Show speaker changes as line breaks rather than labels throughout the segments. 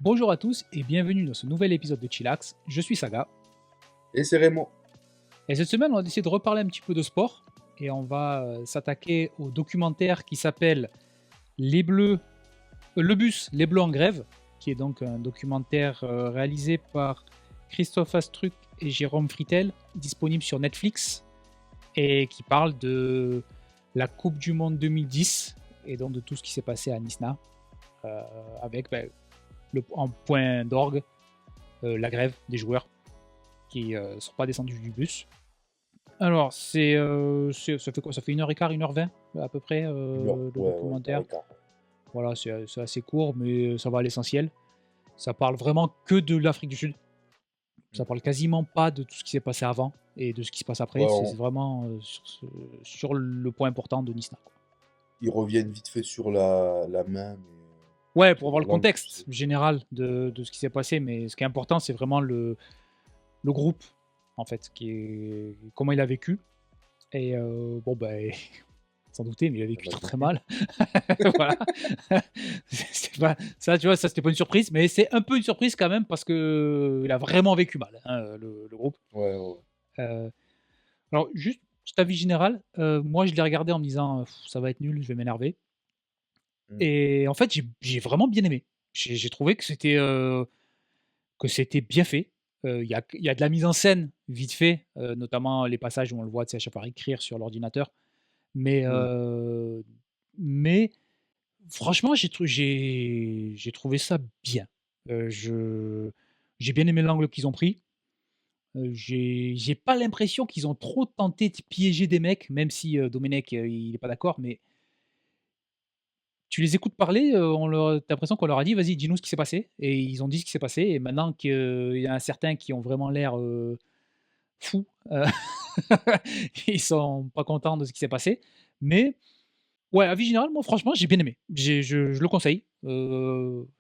Bonjour à tous et bienvenue dans ce nouvel épisode de Chillax. Je suis Saga
Et c'est Raymond.
et cette semaine on a décidé de reparler un petit peu de sport et on va s'attaquer au documentaire qui s'appelle Les Bleus, Le Bus, les Bleus en grève, qui est donc un documentaire réalisé par Christophe Astruc et Jérôme Fritel, disponible sur Netflix et qui parle de la Coupe du Monde 2010 et donc de tout ce qui s'est passé à Nisna avec en point d'orgue la grève des joueurs qui ne sont pas descendus du bus. Alors, ça fait quoi? Ça fait 1h15, 1h20 à peu près le
Ouais,
documentaire.
carré.
Voilà, c'est assez court, mais ça va à l'essentiel. Ça parle vraiment que de l'Afrique du Sud. Ça parle quasiment pas de tout ce qui s'est passé avant et de ce qui se passe après.
Ouais,
C'est vraiment sur le point important de Nisna, quoi.
ils reviennent vite fait sur la main,
Ouais, pour
mais
avoir le
là,
contexte général de ce qui s'est passé, mais ce qui est important, c'est vraiment le groupe, en fait, comment il a vécu. Et bon, ben, sans douter, mais il a vécu très très mal. Voilà. Ça, tu vois, ça c'était pas une surprise, mais c'est un peu une surprise quand même parce que il a vraiment vécu mal, hein, le groupe.
ouais.
Euh, alors, juste petit avis général, moi je l'ai regardé en me disant ça va être nul, je vais m'énerver.
Mm.
Et en fait, j'ai vraiment bien aimé. J'ai trouvé que c'était bien fait. Il y a de la mise en scène vite fait, notamment les passages où on le voit, tu sais, à chaque fois écrire sur l'ordinateur. Mais,
Mm.
mais franchement, j'ai trouvé ça bien. J'ai bien aimé l'angle qu'ils ont pris. J'ai pas l'impression qu'ils ont trop tenté de piéger des mecs, même si, Domenech, il est pas d'accord, mais tu les écoutes parler, tu l'impression qu'on leur a dit: «Vas-y, dis-nous ce qui s'est passé» et ils ont dit ce qui s'est passé et maintenant qu'il y en a certains qui ont vraiment l'air, fous, ils sont pas contents de ce qui s'est passé, mais ouais, avis général, moi franchement, j'ai bien aimé. Je le conseille,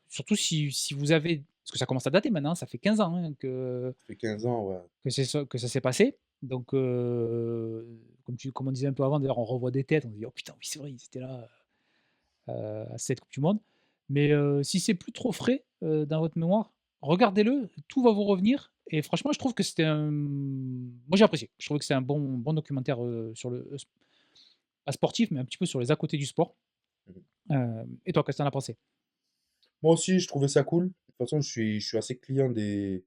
surtout si vous avez parce que ça commence à dater maintenant, ça fait 15 ans, hein,
Ça fait 15 ans, ouais.
que ça s'est passé. Donc, comme on disait un peu avant, d'ailleurs, on revoit des têtes, on se dit: «Oh putain, oui, c'est vrai, ils étaient là, à cette coupe du monde». Mais, si c'est plus trop frais, dans votre mémoire, regardez-le, tout va vous revenir et franchement, je trouve que c'était moi j'ai apprécié. Je trouve que c'est un bon documentaire, sur le pas sportif, mais un petit peu sur les à côté du sport.
Mhm.
Et toi, qu'est-ce que tu en as pensé?
Moi aussi, je trouvais ça cool. De toute façon, je suis assez client des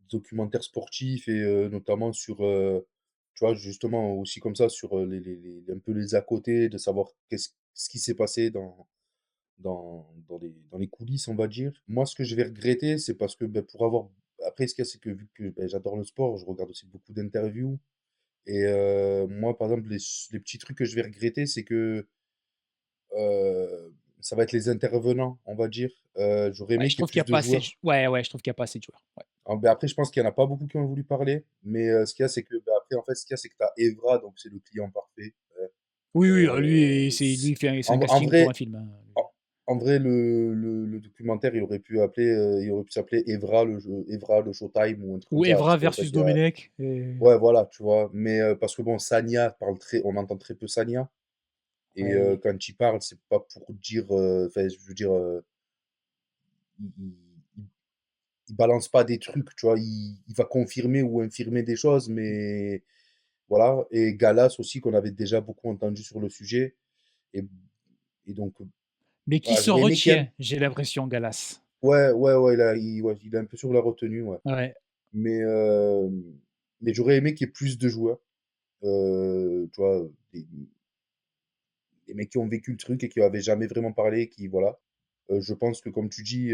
documentaires sportifs et notamment sur, tu vois, justement, aussi comme ça, sur un peu les à côté, de savoir ce qui s'est passé dans les coulisses, on va dire. Moi, ce que je vais regretter, c'est parce que, ben, pour avoir. Après, ce qu'il y a, c'est que vu que ben, j'adore le sport, je regarde aussi beaucoup d'interviews. Et moi, par exemple, les petits trucs que je vais regretter, c'est que ça va être les intervenants, on va dire. J'aurais
Ouais,
aimé
je
qu'il y ait
trouve qu'il y a
plus de
pas assez
joueurs.
ouais, je trouve qu'il y a pas assez de joueurs, ouais.
Ah, ben, après, je pense qu'il y en a pas beaucoup qui ont voulu parler. Mais ce qu'il y a, c'est que, ben, après, en fait, ce qu'il y a, c'est que tu as Evra, donc c'est le client parfait.
Oui, oui,
Euh,
lui, il fait c'est un
en
casting pour un
vrai,
film, hein, lui.
en, en vrai, le documentaire, il aurait pu s'appeler Evra le Showtime ou un truc comme
Ou
ça,
Evra
parce qu'en fait,
versus
il y a.
Domenech et
Ouais, voilà, tu vois. Mais parce que bon, on entend très peu Sanya. Et
ouais,
quand il parle, c'est pas pour dire, enfin, je veux dire, il il balance pas des trucs, tu vois? Il va confirmer ou infirmer des choses, mais voilà. Et Galas aussi, qu'on avait déjà beaucoup entendu sur le sujet. Et, et donc,
mais qui
voilà,
se
j'aurais aimé qu'il y ait.
retient, j'ai l'impression, Gallas.
Ouais, ouais, il est un peu sur la retenue, ouais.
Ouais.
Mais, euh, mais j'aurais aimé qu'il y ait plus de joueurs, tu vois, des mecs qui ont vécu le truc et qui avaient jamais vraiment parlé, qui, voilà. Je pense que, comme tu dis,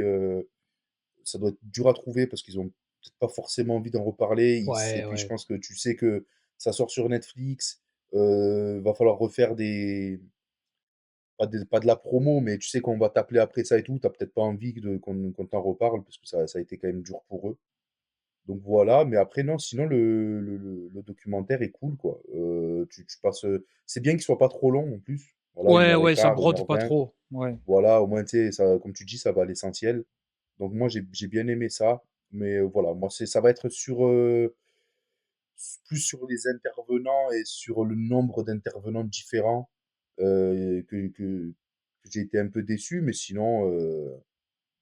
ça doit être dur à trouver parce qu'ils ont peut-être pas forcément envie d'en reparler. Et
Ouais,
puis je
ouais.
pense que tu sais que ça sort sur Netflix, va falloir refaire pas de la promo, mais tu sais qu'on va t'appeler après ça et tout. T'as peut-être pas envie qu'on t'en reparle parce que ça a été quand même dur pour eux. Donc voilà, mais après, non, sinon le documentaire est cool, quoi. Tu passes. C'est bien qu'il soit pas trop long en plus. Voilà, une
Ouais,
heure et
ouais, ça
quart, une
brode
heure
pas
vingt.
trop, ouais.
Voilà, au moins, tu sais, ça, comme tu dis, ça va à l'essentiel. Donc moi, j'ai bien aimé ça. Mais voilà, moi, ça va être plus sur les intervenants et sur le nombre d'intervenants différents que j'ai été un peu déçu. Mais sinon,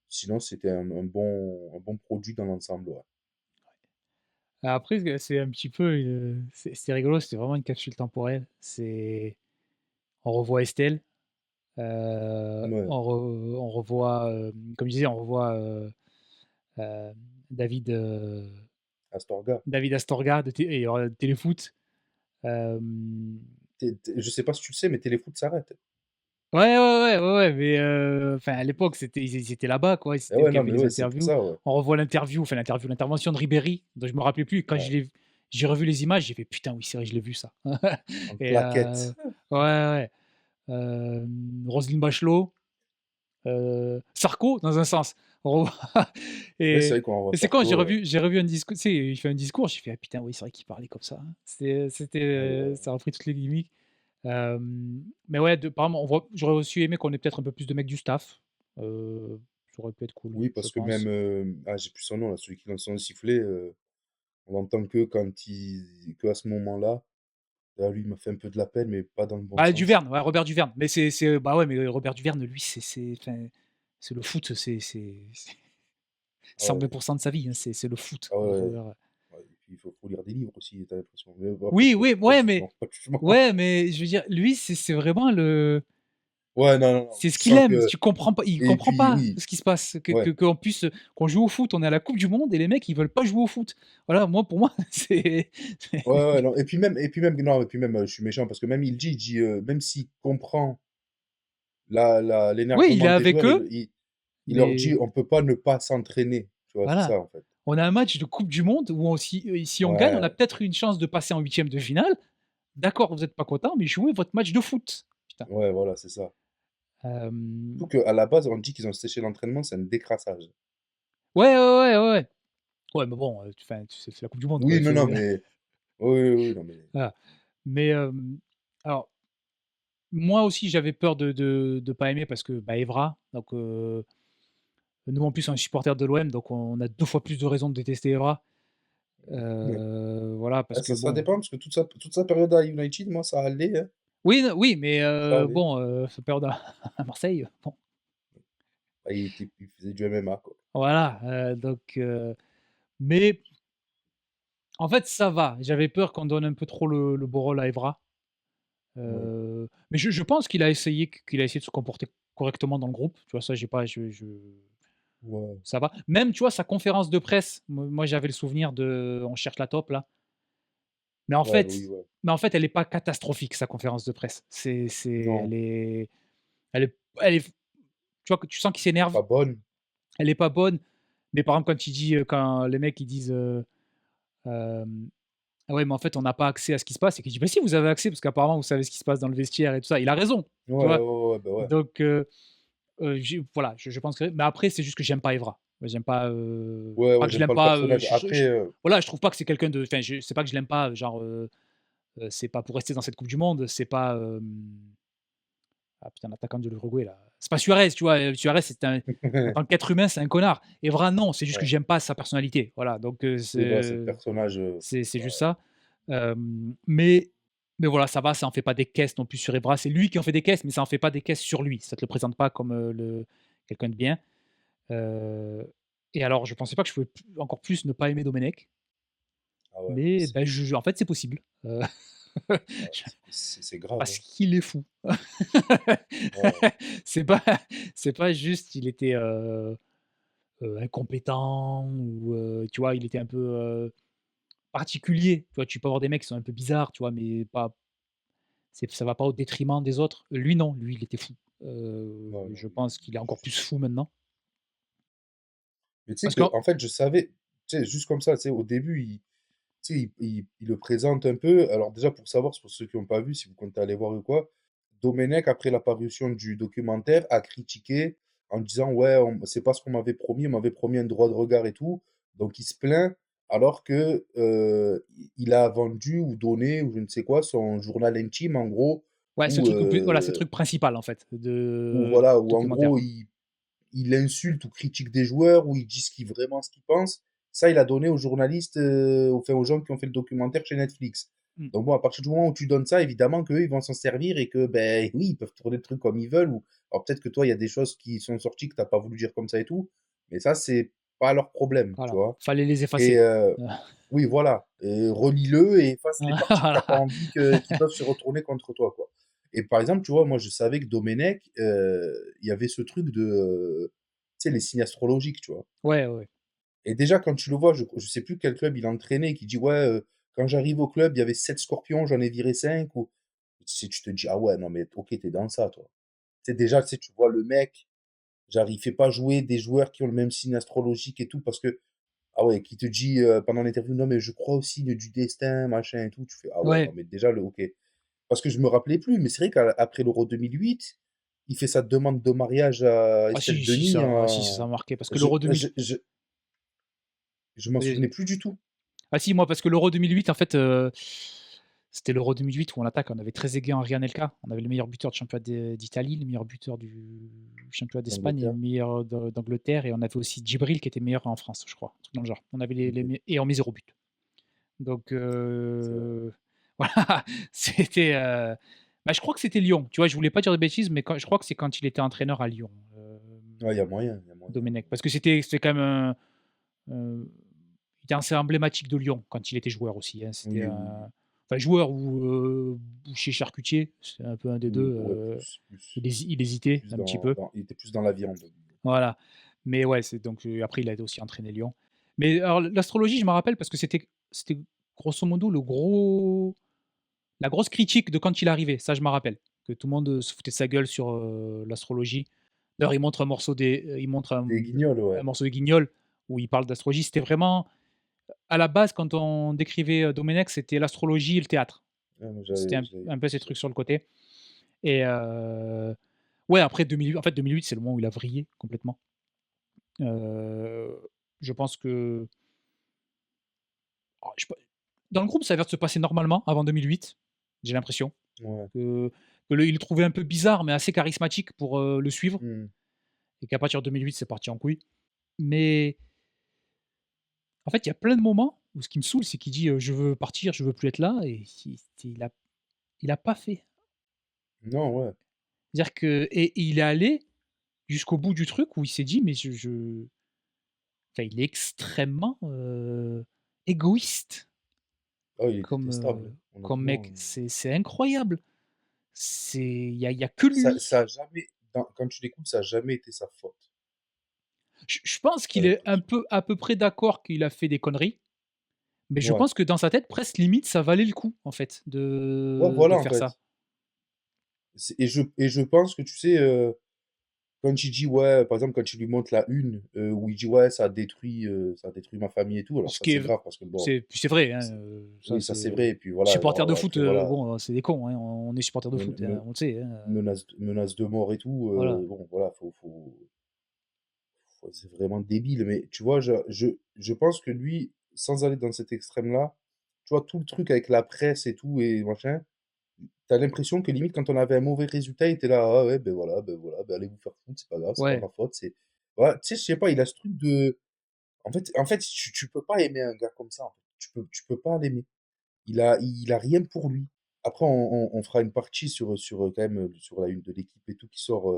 sinon c'était un bon produit dans l'ensemble, ouais.
Après, c'est un petit peu, c'est rigolo, c'est vraiment une capsule temporelle. On revoit Estelle,
Ouais,
on revoit, comme je disais, on revoit, heu, David,
Astorga.
David Astorga de Téléfoot. Hem,
Je sais pas si tu le sais, mais Téléfoot s'arrête.
ouais, ouais, ouais, ouais, ouais, mais enfin, à l'époque, ils étaient là-bas, quoi,
Eh
c'était eux
ouais,
qui
non,
avaient
mais
les
ouais, c'est pour
interviews.
ça, ouais.
On revoit l'intervention de Ribéry, dont je me rappelais plus. Quand
Ouais,
j'ai revu les images, j'ai fait: «Putain, oui, c'est vrai, je l'ai vu ça».
en
Et
plaquette.
ouais, ouais, Roselyne Bachelot, Sarko, dans un sens. On revoit
Ouais, c'est
et
vrai qu'on revoit
et c'est quand
Sarko,
j'ai revu un discours, tu sais, il fait un discours, j'ai fait: «Ah putain, oui, c'est vrai qu'il parlait comme ça, hein».
ouais, ouais,
Ça a repris toutes les gimmicks. Mais ouais, par exemple, j'aurais aussi aimé qu'on ait peut-être un peu plus de mecs du staff, ça aurait pu être cool,
oui,
je
parce que même,
pense.
j'ai plus son nom là, celui qui lance son sifflet, on l'entend que à ce moment-là. Là, lui, il m'a fait un peu de la peine, mais pas dans le bon
Bah,
sens.
Duverne, ouais, Robert Duverne, mais bah, ouais, mais Robert Duverne, lui, enfin, c'est le foot, c'est
Ah ouais,
120 de sa vie, hein, c'est le foot,
ah ouais, ouais,
Robert.
ouais, et puis il faut lire des livres aussi, tu l'impression. Mais bon, après,
Oui,
c'est
oui,
pas
ouais,
de
mais
jugement, pas de jugement.
ouais, mais je veux dire, lui, c'est vraiment
Ouais, non, non, non,
c'est ce
tu
qu'il
sens
aime.
que
Tu comprends pas, il
et
comprend
puis
pas
oui,
ce qui se passe,
ouais.
qu'on puisse, qu'on joue au foot, on est à la coupe du monde et les mecs, ils veulent pas jouer au foot. Voilà, moi, pour moi, c'est
Ouais, ouais, non, non, et puis même, je suis méchant parce que même il dit, même s'il comprend
oui, il est
l'énervement des
avec
joueurs,
eux,
il leur dit:
mais
«On peut pas ne pas s'entraîner». Tu vois? C'est
voilà.
ça, en fait.
On a un match de coupe du monde où si on gagne, on a
Ouais,
peut-être une chance de passer en huitième de finale. D'accord, vous êtes pas content, mais jouez votre match de foot. Putain.
ouais, voilà, c'est ça.
Hem,
Surtout qu'à la base, on dit qu'ils ont séché l'entraînement, c'est un décrassage.
ouais, ouais, ouais, ouais, ouais. Ouais, mais bon, enfin, c'est la coupe du monde, quoi.
Oui, non, non, mais oui, oui, oui, non, mais
Voilà. Mais alors moi aussi, j'avais peur de pas aimer parce que, bah, Evra, donc nous, en plus, on est supporters de l'OM, donc on a 2 fois plus de raisons de détester Evra. Voilà, parce
ah,
que
ça
bon,
dépend parce que toute sa période à United, moi, ça allait, hein,
oui, oui, mais
ça allait.
bon, sa période à Marseille, bon,
Bah, il faisait du MMA, quoi.
voilà, mais en fait, ça va. J'avais peur qu'on donne un peu trop le beau rôle à Evra,
Oui.
mais je pense qu'il a essayé de se comporter correctement dans le groupe, tu vois? Ça, j'ai pas je
Ouais.
ça va. Même, tu vois, sa conférence de presse, moi, j'avais le souvenir de «On cherche la taupe» là, mais en
Ouais, oui,
fait
ouais.
elle est pas catastrophique sa conférence de presse.
Non,
Elle est tu vois, que tu sens qu'il
elle est
s'énerve,
pas bonne.
elle est pas bonne, mais par exemple, quand les mecs, ils disent, hem: «Ah ouais, mais en fait, on n'a pas accès à ce qui se passe», et qu'il dit: «Bah si, vous avez accès parce qu'apparemment vous savez ce qui se passe dans le vestiaire et tout ça». Il a raison, tu
Ouais, ouais,
vois?
ouais, ouais, bah, ouais.
Donc voilà, je pense que mais après, c'est juste que j'aime pas Evra. Ouais, j'aime pas,
Ouais,
pas
ouais,
que je
j'aime
l'aime
pas le
pas,
personnage. Après,
voilà, je trouve pas que c'est quelqu'un de enfin, c'est pas que je l'aime pas, genre, c'est pas pour rester dans cette coupe du monde, c'est pas, ah putain, l'attaquant de l'Uruguay là, c'est pas Suarez, tu vois? Suarez, en tant qu'être humain, c'est un connard. Evra, non, c'est juste que
ouais,
j'aime pas sa personnalité, voilà, donc
oui, voilà, c'est le personnage,
c'est juste
bah,
ça. Mais voilà, ça va, ça en fait pas des caisses non plus sur Evra. C'est lui qui en fait des caisses, mais ça en fait pas des caisses sur lui. Ça te le présente pas comme, le quelqu'un de bien. Heu et alors je pensais pas que je pouvais encore plus ne pas aimer Domenech,
ah ouais, non, mais
mais bah, en fait, c'est possible. Je
c'est grave,
parce
hein.
qu'il est fou.
Ouais,
C'est pas c'est pas juste il était, incompétent ou, tu vois? Il était un peu, particulier. Tu vois? Tu peux avoir des mecs qui sont un peu bizarres, tu vois? Mais pas ça va pas au détriment des autres. Lui non, lui il était fou.
ouais, non,
Je
lui,
pense qu'il est encore plus fou maintenant.
mais tu sais
Parce que
qu'en fait, je savais, tu sais, juste comme ça, tu sais, au début, tu sais, il le présente un peu. Alors déjà, pour savoir, c'est pour ceux qui ont pas vu, si vous comptez aller voir ou quoi, Domenech, après la parution du documentaire, a critiqué en disant: «Ouais, on c'est pas ce qu'on m'avait promis, on m'avait promis un droit de regard et tout». Donc il se plaint alors que, il a vendu ou donné ou je ne sais quoi, son journal intime en gros,
ouais, c'est le
où,
truc le plus voilà, c'est le truc principal en fait
où
de
voilà,
du
où en
documentaire.
gros il insulte ou critique des joueurs, où il dit ce qu'il pense. Ça, il a donné aux journalistes, enfin aux gens qui ont fait le documentaire chez Netflix.
Mmh.
Donc bon, à partir du moment où tu donnes ça, évidemment qu'eux, ils vont s'en servir et que, ben oui, ils peuvent tourner le truc comme ils veulent. Ou alors peut-être que toi, il y a des choses qui sont sorties que t'as pas voulu dire comme ça et tout, mais ça, c'est pas leur problème, tu
Voilà,
vois.
fallait les
Et
effacer.
oui, voilà. Et relis-le et efface les parties que t'as pas
Voilà.
envie qui peuvent se retourner contre toi, quoi. Et par exemple, tu vois, moi, je savais que Domenech, il y avait ce truc de, tu sais, les signes astrologiques, tu vois.
Ouais, ouais, ouais.
Et déjà, quand tu le vois, je sais plus quel club il a entraîné, qui dit, ouais, quand j'arrive au club, il y avait 7 scorpions, j'en ai viré 5. Ou si tu te dis, ah ouais, non, mais ok, t'es dans ça, toi. Tu sais, déjà, tu sais, tu vois le mec, genre, il fait pas jouer des joueurs qui ont le même signe astrologique et tout, parce que, ah ouais, qui te dit pendant l'interview, non, mais je crois au signe du destin, machin et tout. Tu fais, ah ouais, non,
Ouais.
mais déjà, ok. Parce que je me rappelais plus, mais c'est vrai qu'après l'Euro 2008, il fait sa demande de mariage à
Ah
Estelle
si,
Denis.
ça a marqué parce que
Je,
l'Euro 2000.
je m'en souvenais plus du tout.
Ah si, moi, parce que l'Euro 2008, en fait, c'était l'Euro 2008 où on attaque, on avait Trezeguet, Henry Anelka, on avait le meilleur buteur de championnat d'Italie, le meilleur buteur du championnat d'Espagne et le
D'Angleterre.
meilleur d'Angleterre, et on avait aussi Djibril qui était meilleur en France, je crois, un truc dans le genre. On avait
Ok,
et on met 0 but. Donc
c'est vrai.
voilà, c'était, bah, je crois que c'était Lyon. Tu vois, je voulais pas dire de bêtises, mais je crois que c'est quand il était entraîneur à Lyon,
Ouais, il y a moyen, il y a moyen.
Domenech, parce que c'était quand même il était assez emblématique de Lyon quand il était joueur aussi, hein. C'était
Oui, oui,
un
oui.
enfin joueur ou boucher charcutier, c'est un peu un des 2.
Oui, ouais,
Il hésitait
plus
un petit peu,
il était plus dans la viande.
voilà. Mais ouais, c'est donc après il a aussi entraîné Lyon. Mais alors l'astrologie, je me rappelle parce que c'était grosso modo la grosse critique de quand il est arrivé, ça je me rappelle, que tout le monde, se foutait de sa gueule sur, l'astrologie. D'ailleurs, il montre
Des Guignols,
un
ouais.
morceau de Guignol où il parle d'astrologie. C'était vraiment à la base, quand on décrivait, Domenech, c'était l'astrologie et le théâtre.
Ouais, moi,
C'était
j'avais
un peu
vu
ces
ça.
trucs sur le côté et ouais, après 2008, en fait, 2008, c'est le moment où il a vrillé complètement. Je pense que oh, je sais pas, dans le groupe, ça a l'air de se passer normalement avant 2008, j'ai l'impression
Ouais.
que il le trouvait un peu bizarre, mais assez charismatique pour, le suivre
Mmh.
et qu'à partir de 2008, c'est parti en couille. Mais en fait, il y a plein de moments où ce qui me saoule, c'est qu'il dit, «Je veux partir, je veux plus être là» et il a pas fait.
Non, ouais.
C'est-à-dire que il est allé jusqu'au bout du truc où il s'est dit: «Mais je» enfin, il est extrêmement, égoïste
Ah, il est
comme,
détestable,
comme
honnêtement,
mec. C'est incroyable. Il y a que lui.
ça a jamais quand tu l'écoutes, ça a jamais été sa faute.
Je pense qu'il est un
L'impression.
peu à peu près d'accord qu'il a fait des conneries, mais je
Ouais.
pense que dans sa tête, presque limite, ça valait le coup, en fait,
Ouais,
de
voilà, en
faire ça.
fait. Je pense que, tu sais, quand il dit, ouais, par exemple, quand il lui montre la une, où il dit: «Ouais, ça a détruit ma famille et tout», alors
Ce
ça,
qui
c'est
est
grave parce que bon,
c'est vrai, hein,
c'est
ça
oui, ça,
c'est
c'est vrai et puis
les
voilà,
supporters de
genre,
foot,
après voilà,
bon, c'est des cons, hein, on est supporters de
men
foot,
me
hein, on le sait, hein,
menace de mort et tout,
voilà.
bon, voilà, c'est vraiment débile. Mais tu vois, je pense que lui, sans aller dans cet extrême-là, tu vois, tout le truc avec la presse et tout et machin, t'as l'impression que limite, quand on avait un mauvais résultat, il était là: «Ah ouais, ben voilà, ben allez vous faire foutre, c'est pas grave, c'est pas
Ouais,
ma faute, c'est» voilà, tu sais, je sais pas, il a ce truc de en fait, tu peux pas aimer un gars comme ça, en fait. Tu peux pas l'aimer. Il a rien pour lui. Après, on fera une partie sur, quand même, sur la une de l'équipe et tout qui sort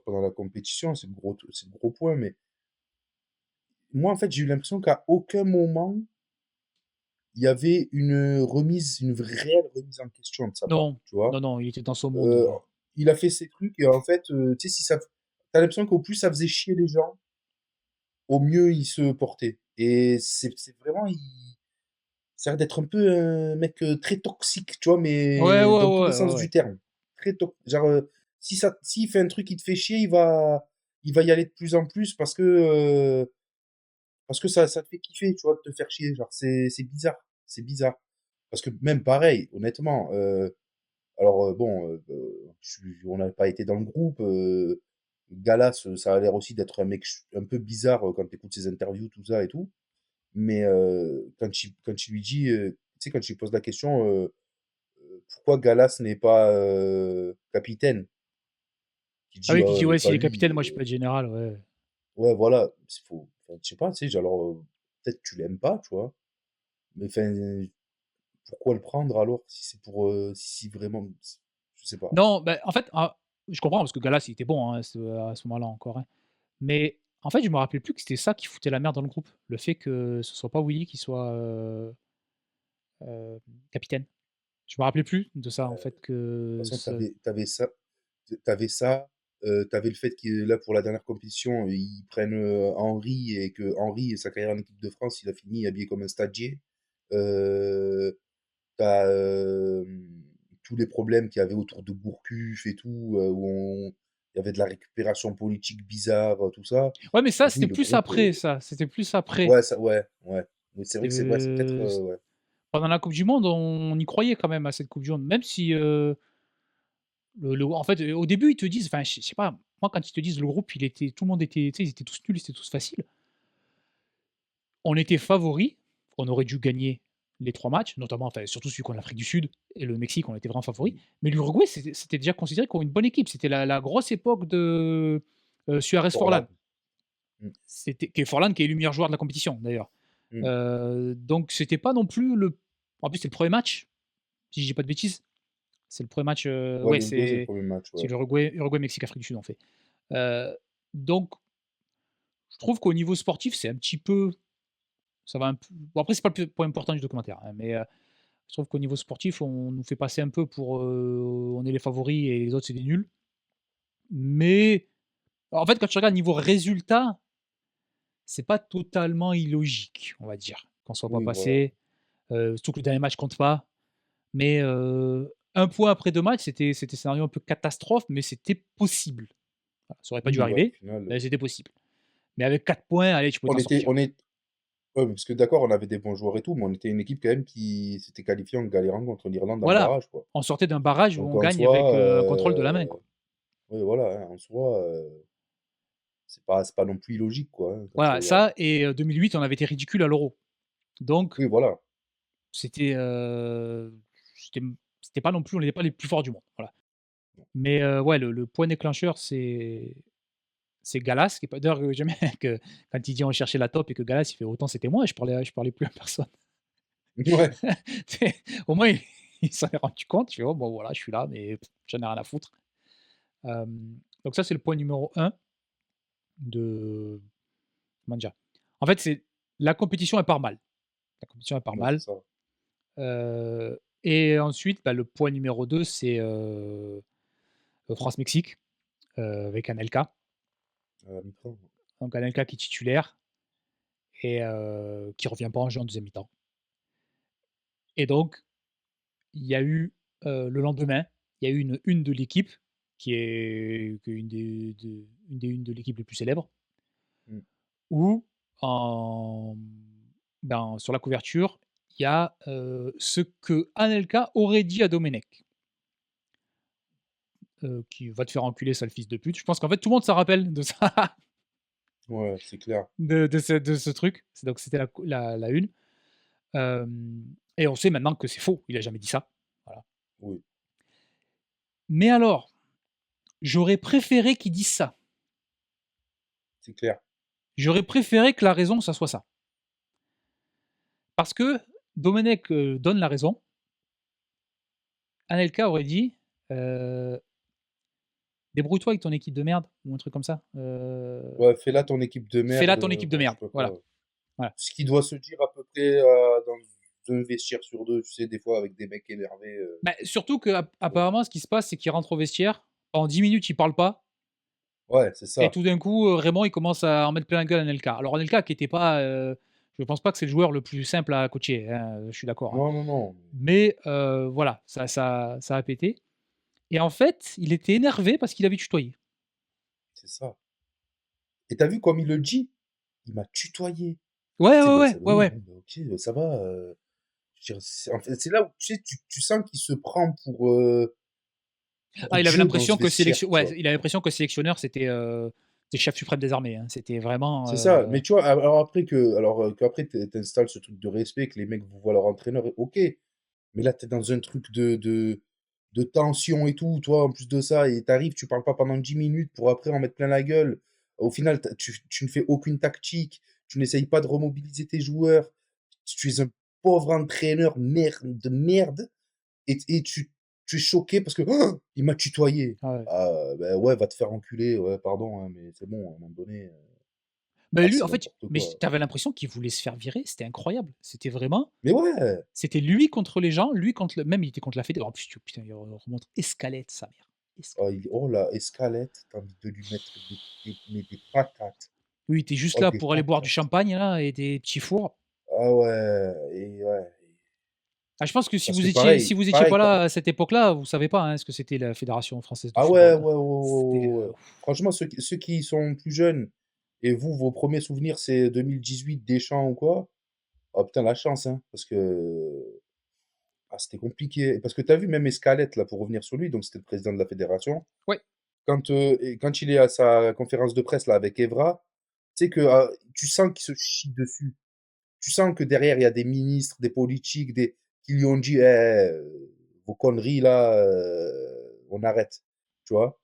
pendant la compétition, c'est le gros point. Mais moi, en fait, j'ai eu l'impression qu'à aucun moment, il y avait une réelle remise en question de sa part,
non,
tu vois?
non, non, il était dans son monde,
Heu, il a fait ses trucs et en fait, tu sais, si ça tu l'impression qu'au plus ça faisait chier les gens, au mieux il se portait et c'est vraiment ça a l'air d'être un peu un mec, très toxique, tu vois?
Ouais,
Mais
ouais,
dans tous les
ouais,
sens
ouais,
du
ouais.
terme. Très genre, s'il fait un truc qui te fait chier, il va y aller de plus en plus parce que ça te fait kiffer, tu vois? De te faire chier, genre c'est bizarre, c'est bizarre. Parce que même pareil, honnêtement, alors, bon, on n'a pas été dans le groupe, Galas, ça a l'air aussi d'être un mec un peu bizarre, quand tu écoutes ses interviews, tout ça et tout. Mais quand il lui dit, tu sais, quand il lui pose la question, pourquoi Galas n'est pas, capitaine? Il
Ah
dit:
oui,
«Ah
qui
ouais,
dit:
mais
«Ouais,
pas
s'il est
lui,
capitaine, moi je peux être général», ouais.
ouais, voilà, c'est enfin, je sais pas, tu sais, alors, peut-être tu l'aimes pas, tu vois? Mais enfin, pourquoi le prendre alors? Si c'est pour, si vraiment je sais pas.
Non, bah, en fait, je comprends parce que Gallas, il était bon, hein, à ce moment-là encore, hein. Mais en fait, je me rappelais plus que c'était ça qui foutait la merde dans le groupe. Le fait que ce soit pas Willy qui soit, capitaine. Je me rappelais plus de ça, en
De
fait,
toute
que
façon,
ce
t'avais ça, tu le fait que là, pour la dernière compétition, ils prennent, Henry et que Henry, sa carrière en équipe de France, il a fini habillé comme un stagiaire. Heu, tu tous les problèmes qu'il y avait autour de Gourcuff et tout, il y avait de la récupération politique bizarre, tout ça.
ouais, mais ça,
Donc oui,
c'était
le
plus
groupe,
après ça, c'était plus après.
ouais, ça ouais, ouais. Oui, c'est vrai que c'est ouais, c'est peut-être,
Heu,
ouais.
Pendant la coupe du monde, on y croyait quand même à cette coupe du monde, même si, en fait, au début, ils te disent enfin, je sais pas, moi, quand ils te disent le groupe, il était tout le monde était tu sais, ils étaient tous nuls, c'était tous faciles. On était favoris, on aurait dû gagner les 3 matchs, notamment enfin, surtout celui contre l'Afrique du Sud et le Mexique, on était vraiment favoris.
Mmh.
Mais l'Uruguay, c'était déjà considéré comme une bonne équipe. C'était la grosse époque de, Suarez Forlán.
Forlan. Mmh.
C'était qui est Forlán qui est élu meilleur joueur de la compétition d'ailleurs.
Mmh.
Donc c'était pas non plus le en plus, c'est le premier match, si je dis pas de bêtises. C'est le premier match,
Ouais,
ouais,
l'Uruguay, c'est le premier match,
c'est
ouais.
l'Uruguay, Mexique, Afrique du Sud, en fait. Donc je trouve qu'au niveau sportif, c'est un petit peu ça va un peu bon après c'est pas le point important du documentaire, hein, mais je trouve qu'au niveau sportif, on nous fait passer un peu pour, on est les favoris et les autres, c'est des nuls. Mais en fait, quand tu regardes niveau résultat, c'est pas totalement illogique, on va dire, qu'on soit pas
Oui, voilà.
passé, surtout que le dernier match compte pas. Mais 1 point après 2 matchs, c'était scénario un peu catastrophe, mais c'était possible. Voilà, ça aurait pas dû
Oui, ouais, au
arriver,
final,
mais c'était possible. Mais avec 4 points, allez, tu pouvais
on
t'en
était
sortir.
on est ouais, parce que d'accord, on avait des bons joueurs et tout, mais on était une équipe quand même qui s'était qualifiée en galérant contre l'Irlande en
Voilà,
barrage, quoi.
on sortait d'un barrage où
Donc
on
en
gagne avec,
soi,
un contrôle de la main, quoi.
oui, voilà, hein, en soi, c'est pas non plus illogique, quoi, hein, quand tu
Voilà,
regardes.
ça et 2008, on avait été ridicule à l'Euro. Donc
Oui, voilà.
c'était, c'était c'était pas non plus on n'était pas les plus forts du monde, voilà. Mais ouais, le point déclencheur, c'est Gallas qui est pas d'ailleurs, j'aime bien que quand il dit: «On cherchait la top» et que Gallas, il fait: «Autant c'était moi, je parlais plus à personne».
Ouais,
Tu sais, au moins il s'en est rendu compte, tu vois? «Bon voilà, je suis là, mais j'en ai rien à foutre». Donc ça, c'est le point numéro un de comment dire? En fait, c'est la compétition, elle part mal. La compétition, elle part
ouais, c'est
mal,
ça.
et ensuite, bah, le point numéro 2 c'est, France-Mexique, avec Anelka.
À la mi-temps.
Donc Anelka qui est titulaire et qui revient pas en jeu en 2e mi-temps. Et donc il y a eu, le lendemain, il y a eu une une de l'équipe qui est une des unes de l'équipe les plus célèbres,
Mmh.
où en sur la couverture, il y a, ce que Anelka aurait dit à Domenech, qui: «Va te faire enculer sale fils de pute». Je pense qu'en fait tout le monde s'en rappelle de ça,
Ouais, c'est clair.
de ce truc. C'était la une, et on sait maintenant que c'est faux, il a jamais dit ça. Voilà.
Oui,
Mais alors, j'aurais préféré qu'il dise ça.
c'est clair.
J'aurais préféré que la raison, ça soit ça. Parce que Domenech, donne la raison. Anelka aurait dit, heu: «Débrouille-toi avec ton équipe de merde» ou un truc comme ça,
Ouais, fais là ton équipe de
«Fais là
merde,
ton équipe de
ouais, je
merde».
sais pas
Voilà,
quoi.
voilà.
Ce qui doit se dire à peu près, dans un vestiaire sur 2, tu sais, des fois avec des mecs énervés,
Bah, surtout
ouais.
qu'apparemment ce qui se passe, c'est qu'il rentre au vestiaire, pendant 10 minutes, il parle pas
Ouais, c'est
et
ça.
tout d'un coup, Raymond, il commence à en mettre plein la gueule à Anelka. Alors Anelka qui était pas, je pense pas que c'est le joueur le plus simple à coacher, hein, je suis d'accord, hein.
Non, non, non,
Mais voilà, ça a pété et en fait, il était énervé parce qu'il avait tutoyé.
c'est ça. Et tu as vu comme il le dit? Il m'a tutoyé.
Ouais,
Tu sais,
ouais,
ben,
ouais,
ça
ouais,
oui,
ouais.
bon, ben, OK, ça va, je veux dire, c'est en fait, c'est là où, tu sais, tu sens qu'il se prend pour
Ah, il avait
Dieu dans
l'impression
ce
que
vestiaire, tu vois?
il avait l'impression que sélectionneur, c'était chef suprême des armées, hein. C'était vraiment,
C'est ça, mais tu vois, alors après qu'après tu installes ce truc de respect, que les mecs vous voient leur entraîneur, OK. Mais là, tu es dans un truc de tension et tout, toi, en plus de ça, et tu arrives, tu parles pas pendant 10 minutes pour après en mettre plein la gueule. Au final, tu ne fais aucune tactique, tu n'essayes pas de remobiliser tes joueurs. Tu es un pauvre entraîneur de merde et tu es choqué parce que «Oh, il m'a tutoyé».
Ah ouais.
Ah, bah, ouais, va te faire enculer, ouais, pardon, hein, mais c'est bon, à un moment donné,
Mais
ah,
lui,
c'est
en fait,
n'importe
mais
quoi.
tu avais l'impression qu'il voulait se faire virer, c'était incroyable. C'était vraiment
Mais ouais!
c'était lui contre les gens, lui contre le même il était contre la fédé en plus, putain, il remonte Escalette, sa mère.
Oh, oh la escalette, tu envie de lui mettre des patates.
Lui, il était juste
Oh,
là
des
pour aller boire du
patates.
champagne là et des petits fours.
Ah ouais, et ouais.
Ah, je pense que
Parce que pareil,
si vous étiez
pareil,
pas là à cette époque-là, vous savez pas, hein, ce que c'était la Fédération française de
ah ouais,
football.
ouais, ouais,
C'était,
ouais, ouais, ouais. Franchement, ceux qui sont plus jeunes et vous, vos premiers souvenirs, c'est 2018, Deschamps ou quoi? Oh putain, la chance, hein, parce que ah, c'était compliqué. Parce que tu as vu même Escalette, là, pour revenir sur lui, donc c'était le président de la fédération.
ouais,
Quand il est à sa conférence de presse là avec Evra, tu sais que tu sens qu'il se chie dessus. Tu sens que derrière, il y a des ministres, des politiques, qui lui ont dit eh, vos conneries là, on arrête. Tu vois?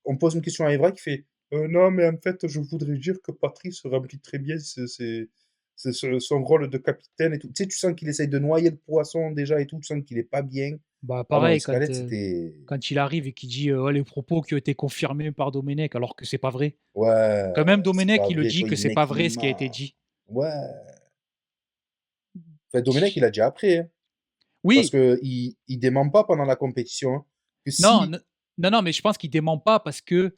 On pose une question à Evra qui fait non, mais en fait, je voudrais dire que Patrice remplit très bien son rôle de capitaine et tout. Tu sais, tu sens qu'il essaye de noyer le poisson déjà et tout. Tu sens qu'il est pas bien.
bah,
Ah non,
pareil
Escalette, c'était.
quand il arrive et qu'il dit, «Ouais, les propos qui ont été confirmés par Domenech», alors que c'est pas vrai.
Ouais,
Quand même
c'est
Domenech,
pas
il le
vrai, tu
dit
vois?
que
Il
c'est pas
mec, il
vrai ce qui a été
ment.
dit.
Ouais. Enfin, Domenech, il a dit après, hein, parce
Oui,
que il dément pas pendant la compétition, hein, que
non,
si
non, mais je pense qu'il dément pas parce qu'il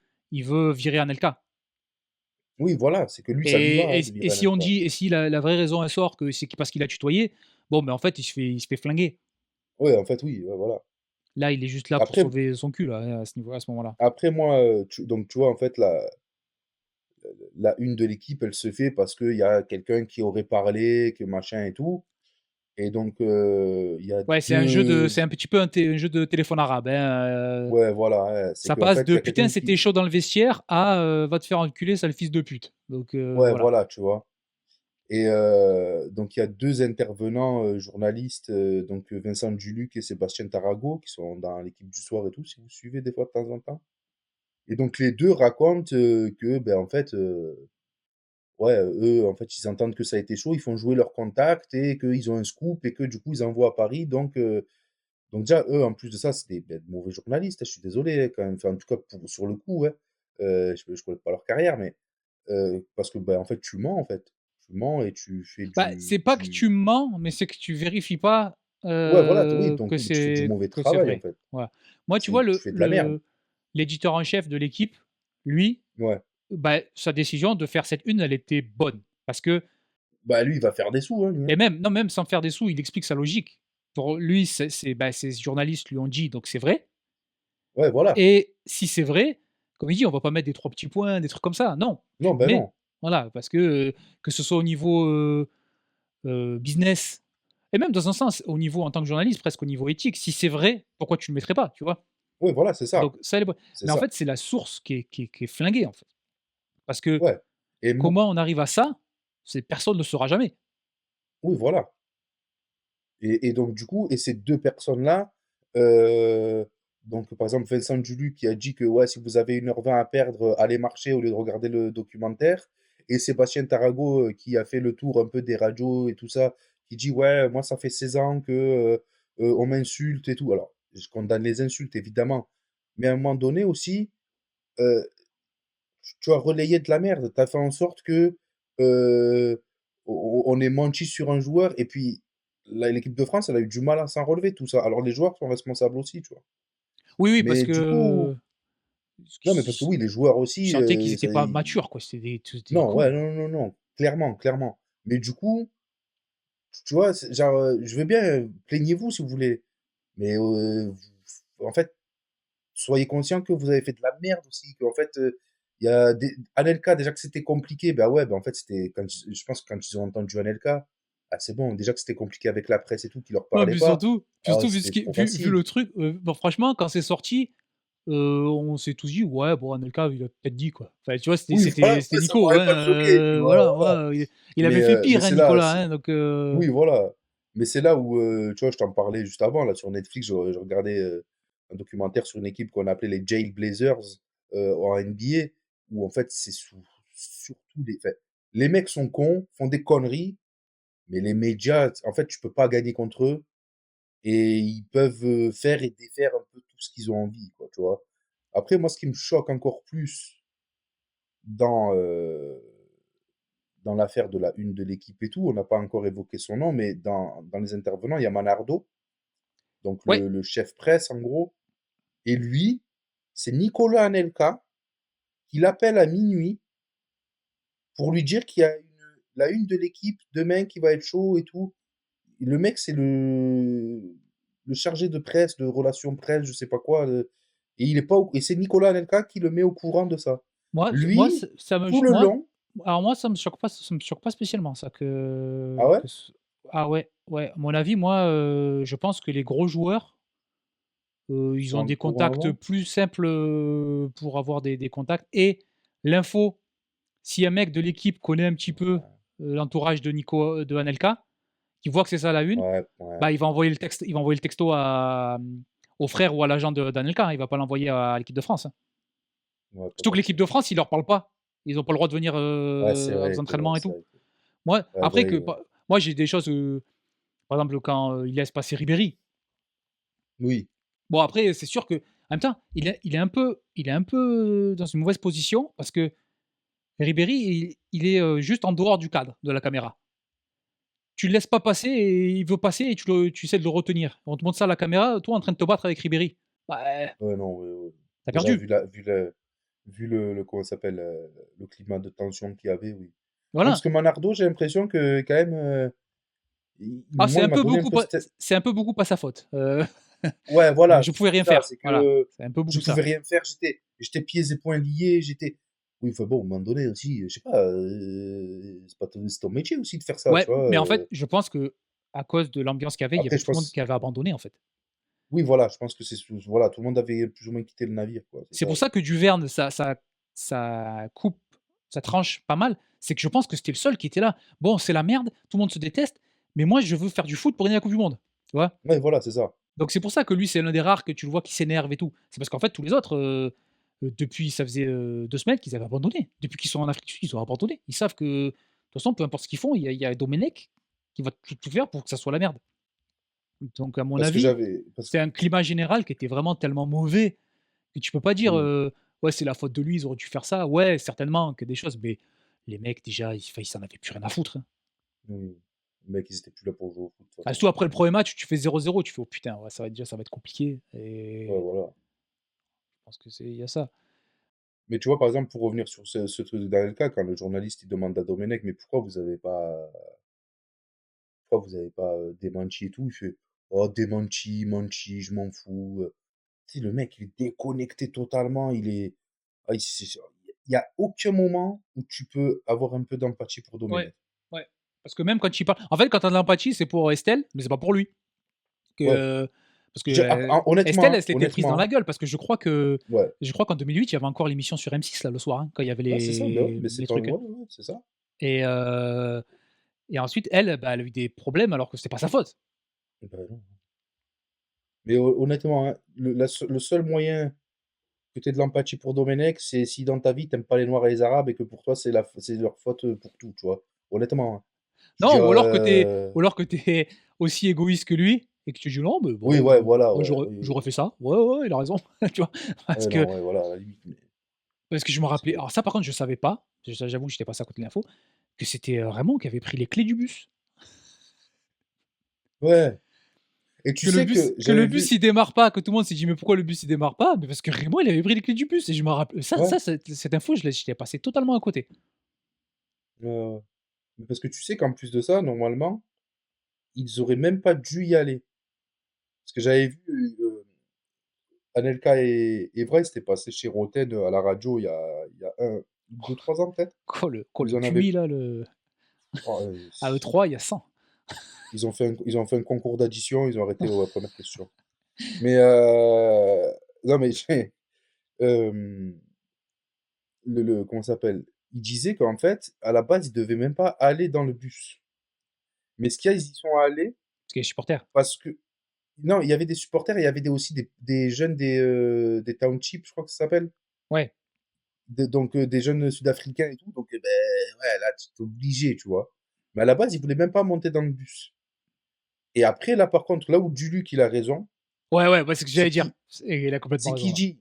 veut virer Anelka.
oui, voilà, c'est que lui, ça lui va,
Et
hein,
et
de
et
virer
si on
Anelka.
dit et si la vraie raison elle sort que c'est parce qu'il a tutoyé, bon, mais en fait, il se fait flinguer.
Ouais, en fait, oui, ouais, voilà.
Là, il est juste là pour
Après
sauver son cul, là, à ce niveau à ce moment-là.
après moi, tu vois, en fait, la une de l'équipe, elle se fait parce qu'il y a quelqu'un qui aurait parlé, que machin et tout et donc il y a
Ouais,
2
c'est un petit peu un jeu de téléphone arabe, hein,
ouais, voilà, ouais, c'est
ça
qu'en
passe
fait, il
de:
y a
«Putain,
quelqu'un
c'était
qui
chaud dans le vestiaire» à, «Va te faire enculer, sale fils de pute». Donc
ouais,
voilà.
voilà, tu vois? Et donc il y a 2 intervenants, journalistes, donc Vincent Duluc et Sébastien Tarago qui sont dans l'équipe du soir et tout, si vous suivez des fois de temps en temps. Et donc les 2 racontent, que, ben, en fait, ouais, eux, en fait, ils entendent que ça a été chaud, ils font jouer leurs contacts et qu'ils ont un scoop et que du coup, ils envoient à Paris. Donc déjà, eux, en plus de ça, c'est des, de mauvais journalistes, hein, je suis désolé, hein, quand même. Enfin, en tout cas, sur le coup, ouais. Je connais pas leur carrière, mais parce que, ben, en fait, tu mens, en fait. Tu mens et tu fais
Bah, c'est
du
pas que tu mens, mais c'est que tu vérifies pas,
ouais, voilà, oui, donc oui, tu fais du mauvais
que c'est
travail, en
vrai.
fait.
Voilà. Moi, tu vois,
Tu fais de la merde.
l'éditeur en chef de l'équipe, lui,
Ouais.
bah, sa décision de faire cette une, elle était bonne. Parce que
Bah, lui, il va faire des sous, hein, lui, hein.
et même non, même sans faire des sous, il explique sa logique. Pour lui, bah, ces journalistes lui ont dit, donc c'est vrai.
Ouais, voilà.
Et si c'est vrai, comme il dit, on va pas mettre des 3 petits points, des trucs comme ça. Non, tu
Non,
le
ben
mets.
non.
Voilà, parce que ce soit au niveau, business et même dans un sens, au niveau en tant que journaliste, presque au niveau éthique, si c'est vrai, pourquoi tu le mettrais pas, tu vois?
Ouais, voilà, c'est ça.
Donc ça, elle est bonne.
C'est
Mais en
ça.
fait, c'est la source qui est flinguée, en fait. Parce que
Ouais. Et mo
comment on arrive à ça? C'est personne ne le saura jamais.
oui, voilà. Et donc du coup et ces 2 personnes-là, heu, donc par exemple Vincent Duluc qui a dit que: «Ouais, si vous avez 1h20 à perdre, allez marcher au lieu de regarder le documentaire» et Sébastien Tarago, qui a fait le tour un peu des radios et tout ça, qui dit: «Ouais, moi ça fait 16 ans que, on m'insulte et tout». Alors, je condamne les insultes évidemment, mais à un moment donné aussi, heu, tu as relayé de la merde. Tu as fait en sorte que, on ait menti sur un joueur et puis l'équipe de France, elle a eu du mal à s'en relever, tout ça. Alors les joueurs sont responsables aussi, tu vois?
Oui, oui, parce
Mais du coup
que
non, mais parce que oui, les joueurs
je
aussi,
sentais qu'ils étaient
ça
pas
i
matures, quoi. C'était des
non,
cons.
ouais, non, non, non, clairement, clairement. Mais du coup, tu vois, c'est genre, je veux bien, plaignez-vous si vous voulez, mais en fait, soyez conscients que vous avez fait de la merde aussi, qu'en fait, il y a des Anelka déjà que c'était compliqué, bah, ouais, bah, en fait, c'était quand ils je pense que quand ils ont entendu Anelka, ah, c'est bon, déjà que c'était compliqué avec la presse et tout, qui leur
Non,
parlait pas,
puis
ah,
surtout vu ce
c'était
qui
trop
vu
facile.
le truc, bon franchement quand c'est sorti, on s'est tous dit: «Ouais, bon Anelka il a peut-être dit quoi». Enfin tu vois
Oui, voilà,
c'était
ouais, ça
Nico,
m'aurait
hein,
pas choqué, tu vois?
voilà,
Voilà.
voilà, il avait fait
Mais
pire, hein,
c'est là,
Nicolas, hein, donc
oui, voilà. Mais c'est là où, tu vois, je t'en parlais juste avant, là, sur Netflix, je regardais, un documentaire sur une équipe qu'on appelait les Jail Blazers, en NBA, où en fait, c'est surtout les mecs sont cons, font des conneries, Mais les médias, en fait, tu peux pas gagner contre eux et ils peuvent faire et défaire un peu tout ce qu'ils ont envie, quoi, tu vois. Après, moi, ce qui me choque encore plus dans, dans l'affaire de la une de l'équipe et tout, on n'a pas encore évoqué son nom, mais dans les intervenants, il y a Manardo, donc
Ouais,
le chef presse, en gros. Et lui, c'est Nicolas Anelka qui l'appelle à minuit pour lui dire qu'il y a la une de l'équipe demain qui va être chaud et tout. Et le mec, c'est le chargé de presse, de relations presse, je sais pas quoi. Et il est pas et c'est Nicolas Anelka qui le met au courant de ça.
moi,
Lui,
ça me
tout le
moi
long,
alors moi, ça me choque pas spécialement ça
ah ouais?
que ce ah ouais, ouais, à mon avis, moi, je pense que les gros joueurs,
Ils
ils
sont
ont
au
des
courant
contacts
avant?
plus simples, pour avoir des contacts et l'info, si un mec de l'équipe connaît un petit peu, l'entourage de Anelka, qui voit que c'est ça la une,
Ouais, ouais,
bah, il va envoyer le texto au frère ou à l'agent d'Anelka, hein, il va pas l'envoyer à l'équipe de France, hein.
ouais, pas
Surtout que l'équipe
forcément.
de France, ils leur parlent pas. Ils ont pas le droit de venir,
Ouais, c'est
aux
vrai que, ouais,
entraînements et
c'est
tout.
vrai que,
Moi,
ouais, bah
après que
oui, ouais.
pa moi j'ai des choses, par exemple quand, il laisse passer Ribéry.
Oui,
Bon après, c'est sûr que en même temps, il est un peu dans une mauvaise position parce que Ribéry, il est, juste en dehors du cadre de la caméra. Tu le laisses pas passer et il veut passer et tu essaies de le retenir. On te montre ça à la caméra, toi en train de te battre avec Ribéry. Bah,
ouais, non, ouais, ouais.
tu
Déjà,
perdu.
vu le comment ça s'appelle, le climat de tension qu'il y avait, oui. Non, parce
Voilà.
que Manardo, j'ai l'impression que quand même,
Ah,
moi, il m'a donné un peu cette.
c'est un peu beaucoup pas sa faute.
Ouais, voilà,
Je
c'est
pouvais rien
ça,
faire.
c'est
Voilà,
que
c'est un peu
je
beaucoup
pouvais
ça.
rien faire, j'étais pieds et poings liés, j'étais oui, enfin bon, à un moment donné aussi, je sais pas, c'est ton métier aussi de faire ça,
Ouais,
tu vois?
mais en fait, je pense qu'à cause de l'ambiance qu'il y avait, il y
Après
avait
je
tout le monde
pense
qui avait abandonné, en fait.
oui, voilà, je pense que c'est voilà, tout le monde avait plus ou moins quitté le navire, quoi, c'est
C'est
ça.
pour ça que Duverne, ça coupe, ça tranche pas mal. C'est que je pense que c'était le seul qui était là. Bon, c'est la merde, tout le monde se déteste, mais moi, je veux faire du foot pour gagner la coupe du monde, tu vois?
Ouais, voilà, c'est ça.
Donc c'est pour ça que lui, c'est l'un des rares que tu le vois qui s'énerve et tout. C'est parce qu'en fait, tous les autres, depuis ça faisait, 2 semaines qu'ils avaient abandonné. Depuis qu'ils sont en Afrique du Sud, ils ont abandonné. Ils savent que, de toute façon, peu importe ce qu'ils font, il y a Domenech qui va tout faire pour que ça soit la merde. Donc à mon
Parce que
avis,
j'avais parce
c'est un climat général qui était vraiment tellement mauvais que tu peux pas dire,
mmh,
«Ouais, c'est la faute de lui, ils auraient dû faire ça». Ouais, certainement que des choses, mais les mecs déjà, ils s'en avaient plus rien à foutre, hein.
mmh, les mecs, ils étaient plus là pour jouer au foot, de toute
Ah,
façon.
surtout après le premier match, tu fais 0-0, tu fais: «Oh putain, ouais, ça va être compliqué»
Ouais,
et
voilà.
je pense que c'est il y a ça.
Mais tu vois, par exemple, pour revenir sur ce truc d'Anelka, quand le journaliste, il demande à Domenech: «Mais pourquoi vous avez pas, démenti et tout?» Il fait: «Oh démenti, menti, je m'en fous, Tu sais, le mec, il est déconnecté totalement, il est ah, il y a aucun moment où tu peux avoir un peu d'empathie pour
Ouais,
Domenech.
ouais, parce que même quand il parle en fait, quand tu as de l'empathie, c'est pour Estelle, mais c'est pas pour lui.
Ouais,
Que parce que,
je
Estelle,
honnêtement,
elle se l'était prise dans la gueule parce que
ouais.
je crois qu'en 2008, il y avait encore l'émission sur M6 là, le soir, hein, quand il y avait
Ouais, c'est ça, bah, ouais, mais c'est
les
pas
trucs, hein
ouais, ouais, ouais, c'est ça.
et heu et ensuite elle, bah, elle a eu des problèmes alors que c'était pas sa faute.
Bah, non. Mais honnêtement, hein, le seul moyen que tu aies de l'empathie pour Domenech, c'est si dans ta vie, tu aimes pas les noirs et les arabes et que pour toi, c'est leur faute, pour tout, tu vois? Honnêtement, hein. Je veux
Non,
dire,
ou alors que tu es aussi égoïste que lui et que tu dis: «Non, mais
oui,
bon,
ouais, voilà,
moi
ouais,
j'aurais
oui,
fait ça. Ouais, ouais, ouais, il a raison», tu vois? Parce
ouais, non,
que
ouais, voilà, à la limite, mais
je me rappelais
c'est
alors ça par contre je savais pas, j'avoue que j'étais passé à côté de l'info, que c'était, Raymond qui avait pris les clés du bus.
ouais et tu sais que
Que
j'avais
le bus
vu
il démarre pas, que tout le monde s'est dit: «Mais pourquoi le bus il démarre pas?» Mais parce que Raymond il avait pris les clés du bus et je me rappelle
ouais,
cette info j'étais passé totalement à côté.
ouais. Mais parce que tu sais qu'en plus de ça, normalement, ils auraient même pas dû y aller. Parce que j'avais vu, Anelka et Evra, c'était passé chez Rotten, à la radio il y a 2-3 ans peut-être?
Quoi le
Ils en avaient
QI là, le
oh,
à E3 il y a 100.
ils ont fait un concours d'addition, ils ont arrêté aux premières questions. Mais, non mais j'ai, hem, comment ça s'appelle? Il disait qu'en fait, à la base, ils devaient même pas aller dans le bus. Mais ce qu'il y a, ils y sont allés
Parce qu'il est supporter.
parce que non, il y avait des supporters et il y avait aussi des jeunes des townships, je crois que ça s'appelle?
Ouais,
Donc, des jeunes sud-africains et tout, donc, ouais, là, tu es obligé, tu vois? Mais à la base, il voulait même pas monter dans le bus. Et après, là, par contre, là où Duluc, il a raison,
Ouais, c'est ce que
c'est
j'allais dire.
qu'il
Et il a complètement
c'est
raison,
qu'il
là.
dit,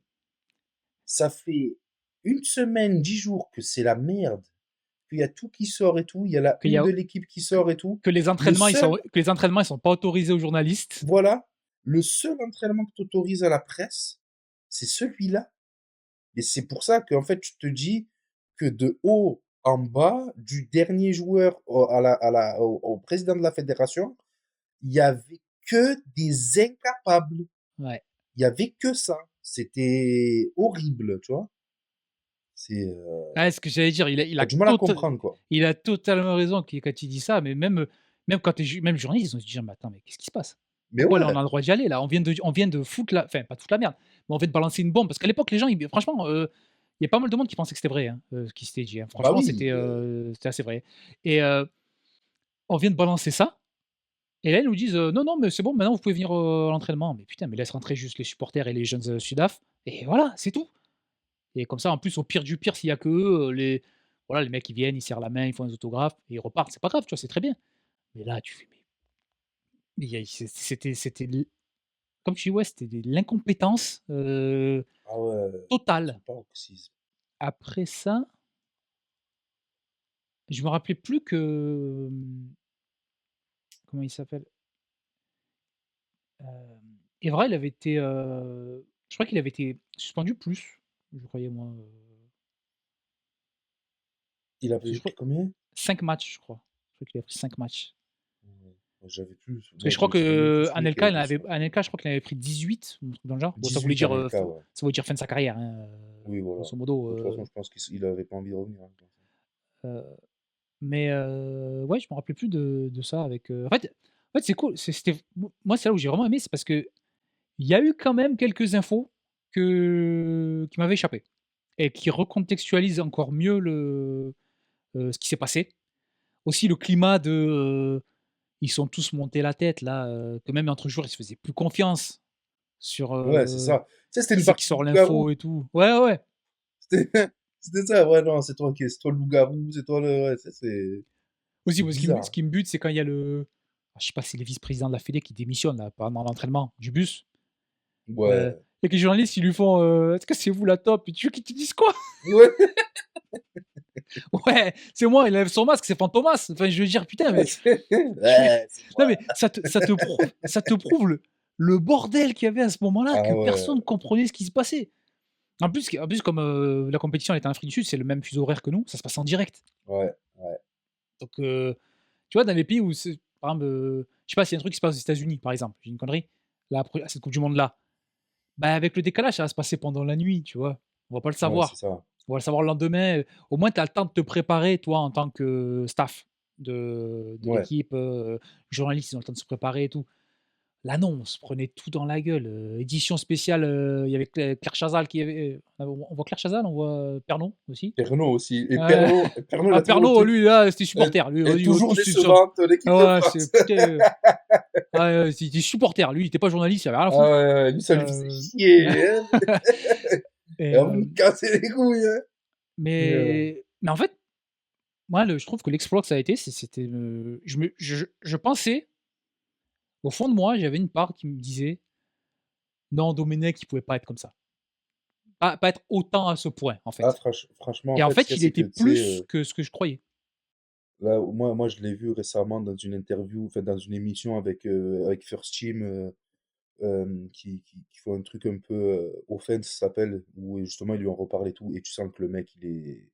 ça fait une semaine, 10 jours que c'est la merde, qu'il y a tout qui sort et tout, il y a la
Qu'il y
une
a
de l'équipe qui
que
sort et tout.
que les
Le
entraînements,
seul,
ils sont pas autorisés aux journalistes.
voilà, le seul entraînement que tu autorises à la presse, c'est celui-là. Et c'est pour ça qu'en fait, tu te dis que de haut en bas, du dernier joueur au président de la fédération, il y avait que des incapables.
Ouais.
Il y avait que ça. C'était horrible, tu vois. C'est,
Ouais, ce que j'allais dire,
tu du mal à comprendre, quoi.
il a totalement raison quand il dit ça, mais même quand tu es même journaliste, ils vont se dire: «Mais attends, mais qu'est-ce qui se passe?
Mais
Pourquoi là, on
ouais,
a le droit d'y aller là? On vient de foutre la enfin pas de foutre la merde, mais on vient de balancer une bombe». Parce qu'à l'époque, les gens, ils franchement, il y a pas mal de monde qui pensait que c'était vrai, hein, ce qui s'était dit, hein.
bah
Franchement,
oui,
c'était assez vrai et on vient de balancer ça et là, ils nous disent: «Non, non, mais c'est bon, maintenant vous pouvez venir, à l'entraînement». Mais putain, mais laisse rentrer juste les supporters et les jeunes, Sudaf et voilà, c'est tout. Et comme ça, en plus, au pire du pire, s'il y a que eux, les mecs, ils viennent, ils serrent la main, ils font des autographes et ils repartent. C'est pas grave, tu vois? C'est très bien. Mais là, tu fais: mais il y a c'était l comme tu dis, ouais, c'était de l'incompétence,
ah ouais, c'est
totale.
un paroxysme.
Après ça, je me rappelais plus que, comment il s'appelle? Evra, il avait été, je crois qu'il avait été suspendu plus, je croyais moi,
Il
parce que
avait
je crois
pris combien?
5 matchs, je crois. Je crois qu'il avait pris 5 matchs.
Moi, j'avais plus,
Parce que
moi,
je crois
je sais même plus celui qui
qu'Anelka,
avait été suspendu.
Anelka, je crois qu'il en avait pris 18 ou un truc dans le genre. Bon,
18 Anelka, ouais.
ça voulait dire fin de sa carrière, hein,
Oui, voilà.
grosso modo,
De toute façon, je pense qu'il avait pas envie de revenir, hein, je pense.
heu, mais ouais, je me rappelais plus de ça avec, en fait, c'est cool, c'était moi, c'est là où j'ai vraiment aimé, c'est parce qu'il y a eu quand même quelques infos qui m'avaient échappé et qui recontextualisent encore mieux ce qui s'est passé. Aussi le climat ils sont tous montés la tête là, que même entre joueurs, ils se faisaient plus confiance sur,
Ouais, c'est ça. Tu sais, c'était
qui
une
c'est qui
partie de
sort
loup-garou.
l'info et tout. Ouais, ouais, ouais.
C'était c'était ça, ouais, non, c'est toi le loup-garou, c'est toi le, ouais,
Aussi,
c'est
moi, ce
bizarre.
qui me bute, c'est quand il y a je sais pas si c'est le vice-président de la fédé qui démissionne là, pendant l'entraînement du bus,
Ouais.
et que les journalistes, ils lui font, «Est-ce que c'est vous la top?» et tu veux qu'ils te disent quoi?
Ouais.
Ouais, c'est moi, il lève son masque, c'est Fantomas. Enfin, je veux dire, putain, mais tu
Ouais, c'est
non,
moi.
mais ça te prouve le bordel qu'il y avait à ce moment-là,
Ah
que
ouais,
personne comprenait ce qui se passait. En plus, comme, la compétition elle était en Afrique du Sud, c'est le même fuseau horaire que nous, ça se passe en direct.
ouais, ouais.
Donc, tu vois, dans les pays où c'est par exemple, je sais pas s'il y a un truc qui se passe aux États-Unis, par exemple, j'ai une connerie, cette coupe du monde-là, bah, avec le décalage, ça va se passer pendant la nuit, tu vois? On va pas le
Ouais, c'est
savoir.
ça.
On va le savoir le lendemain, au moins tu as le temps de te préparer, toi, en tant que staff de
Ouais.
l'équipe, journalistes, ils ont le temps de se préparer et tout. Là non, on se prenait tout dans la gueule, édition spéciale, il y avait Claire Chazal qui avait on voit Claire Chazal, on voit, Pernod aussi.
Pernod aussi. Et
Ouais.
Pernod, il
Ah
a toujours le
Pernod,
truc,
lui là, c'était
euh,
supporter. Lui,
est
vas-y, eux
toujours
tous c'est ça.
décevante, l'équipe de
Ah ouais, c'est
France.
putain, ah ouais, c'était supporter. Lui, il était pas journaliste, il avait rien à
Ah
foutre.
ouais, ouais, lui, ça lui faisait
Heu
chier, hein.
et
Et vous me cassez les couilles, hein. Mais,
mais en fait, moi, je trouve que l'exploit que ça a été, c'était, je pensais, au fond de moi, j'avais une part qui me disait: «Non, Domenech, il pouvait pas être comme ça. Pas être autant à ce point, en
ah,
fait».
franchement, en
Et en
fait, ce qu'il
fait,
y a,
il
c'est que,
était
tu sais,
plus que ce que je croyais.
là, moi, je l'ai vu récemment dans une interview, enfin, dans une émission avec First Team, qui font un truc un peu, Offense, ça s'appelle, où justement, ils lui en reparlé et tout, et tu sens que le mec, il est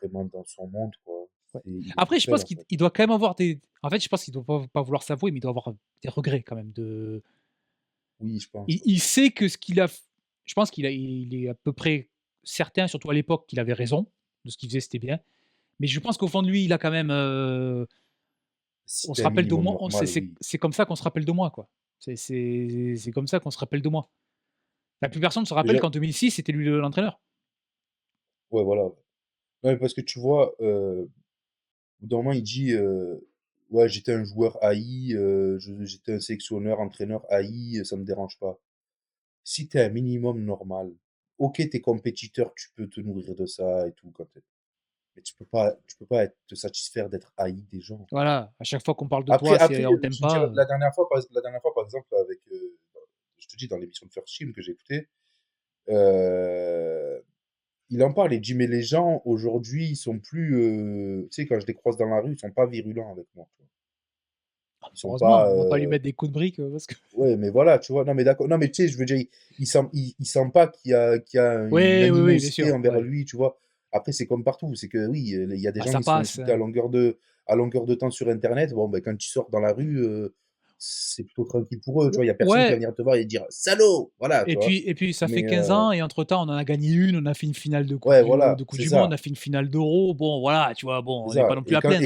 vraiment dans son monde, quoi.
Ouais.
Il est tout
Après, je
seul,
pense
en fait.
qu'il doit quand même avoir des en fait, je pense qu'il doit pas vouloir s'avouer, mais il doit avoir des regrets quand même de
Oui, je pense, ouais.
il sait que ce qu'il a f je pense il est à peu près certain, surtout à l'époque, qu'il avait raison, de ce qu'il faisait, c'était bien. Mais je pense qu'au fond de lui, il a quand même,
Si
on se
t'es un
rappelle de
minimum
moi,
normal, oui.
c'est comme ça qu'on se rappelle de moi, quoi. C'est comme ça qu'on se rappelle de moi. La plus personne ne se rappelle
Déjà,
qu'en 2006, c'était lui l'entraîneur.
ouais, voilà. Ouais. Non, mais parce que tu vois, au bout d'un moment, il dit, ouais, j'étais un joueur haï, j'étais un sélectionneur, entraîneur haï, ça me dérange pas. Si t'es un minimum normal, ok, t'es compétiteur, tu peux te nourrir de ça et tout, quand t'es. mais tu peux pas te satisfaire d'être haï des gens.
Voilà, à chaque fois qu'on parle de
Après,
toi,
après,
c'est on t'aime
je dirais,
pas.
la dernière fois, par exemple, avec, je te dis, dans l'émission de First Film que j'ai écouté, euh, il en parle, il dit, mais les gens, aujourd'hui, ils sont plus, tu sais, quand je les croise dans la rue, ils sont pas virulents avec moi, tu vois. Ils sont
Heureusement,
pas,
on va pas lui mettre des coups de briques parce que.
ouais, mais voilà, tu vois, non, mais d'accord, non, mais tu sais, je veux dire, il sent pas qu'il y a une
Oui, oui, oui, bien
animosité
sûr.
envers
Ouais.
lui, tu vois. Après, c'est comme partout, c'est que oui, il y a des
Bah,
gens
ça
qui sont
passe.
insultés à longueur de temps sur Internet. Bon, ben, quand tu sors dans la rue, c'est plutôt tranquille pour eux, tu vois. Il y a personne qui va
Ouais.
venir te voir et dire salaud, voilà, tu vois.
Et puis, ça fait
Mais
15 ans, et entre-temps, on en a gagné une, on a fait une finale
ouais, voilà,
de Coupe
c'est
du Monde, on
ça.
a fait une finale d'Euro. Bon, voilà, tu vois, bon,
C'est
on n'est pas
ça.
non plus à plaindre,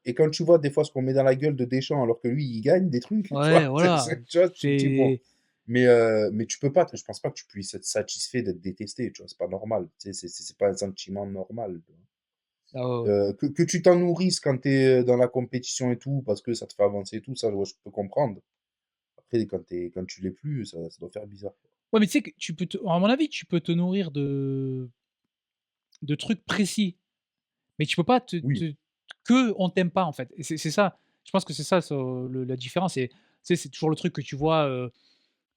Et quand tu vois des fois ce qu'on met dans la gueule de Deschamps alors que lui, il gagne des trucs, tu
Ouais,
vois,
voilà.
tu vois, tu te dis, bon.
C'est.
Mais tu peux pas, je pense pas que tu puisses être satisfait d'être détesté, tu vois, c'est pas normal. Tu sais, c'est pas un sentiment normal. Tu vois.
Ah ouais, ouais.
Que tu t'en nourrisses quand tu es dans la compétition et tout, parce que ça te fait avancer et tout, ça, ouais, je peux comprendre. Après, quand tu l'es plus, ça doit faire bizarre.
Ouais, mais tu sais que à mon avis, tu peux te nourrir de trucs précis, mais tu peux pas
Oui,
que on t'aime pas, en fait. Et c'est ça. Je pense que c'est ça, la différence. Et tu sais, c'est toujours le truc que tu vois.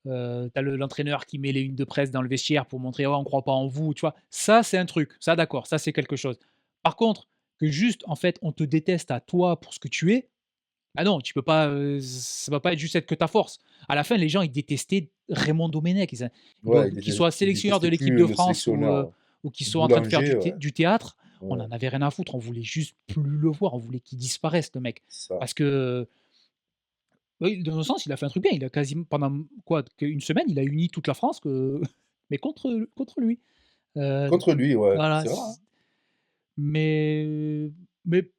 Tu l'entraîneur qui met les unes de presse dans le vestiaire pour montrer: «Oh, on croit pas en vous», tu vois? Ça, c'est un truc, ça d'accord, ça c'est quelque chose. Par contre, que juste, en fait, on te déteste à toi pour ce que tu es, ah non, tu peux pas, ça va pas être juste être que ta force. À la fin, les gens, ils détestaient Raymond Domenech, ils
ouais,
doivent qu'il soit
il
sélectionneur de
détestait
l'équipe
plus
de
le
France
sélectionneur, ouais.
ou qu'il soit en train de faire
Boulanger, ouais,
du théâtre, on
ouais,
en avait rien à foutre, on voulait juste plus le voir, on voulait qu'il disparaisse le mec.
ça.
Parce que oui, dans un sens, il a fait un truc bien. Il a quasiment pendant quoi? Qu'1 semaine, il a uni toute la France mais contre lui. Heu,
Contre lui, ouais,
voilà,
c'est vrai, hein.
mais mais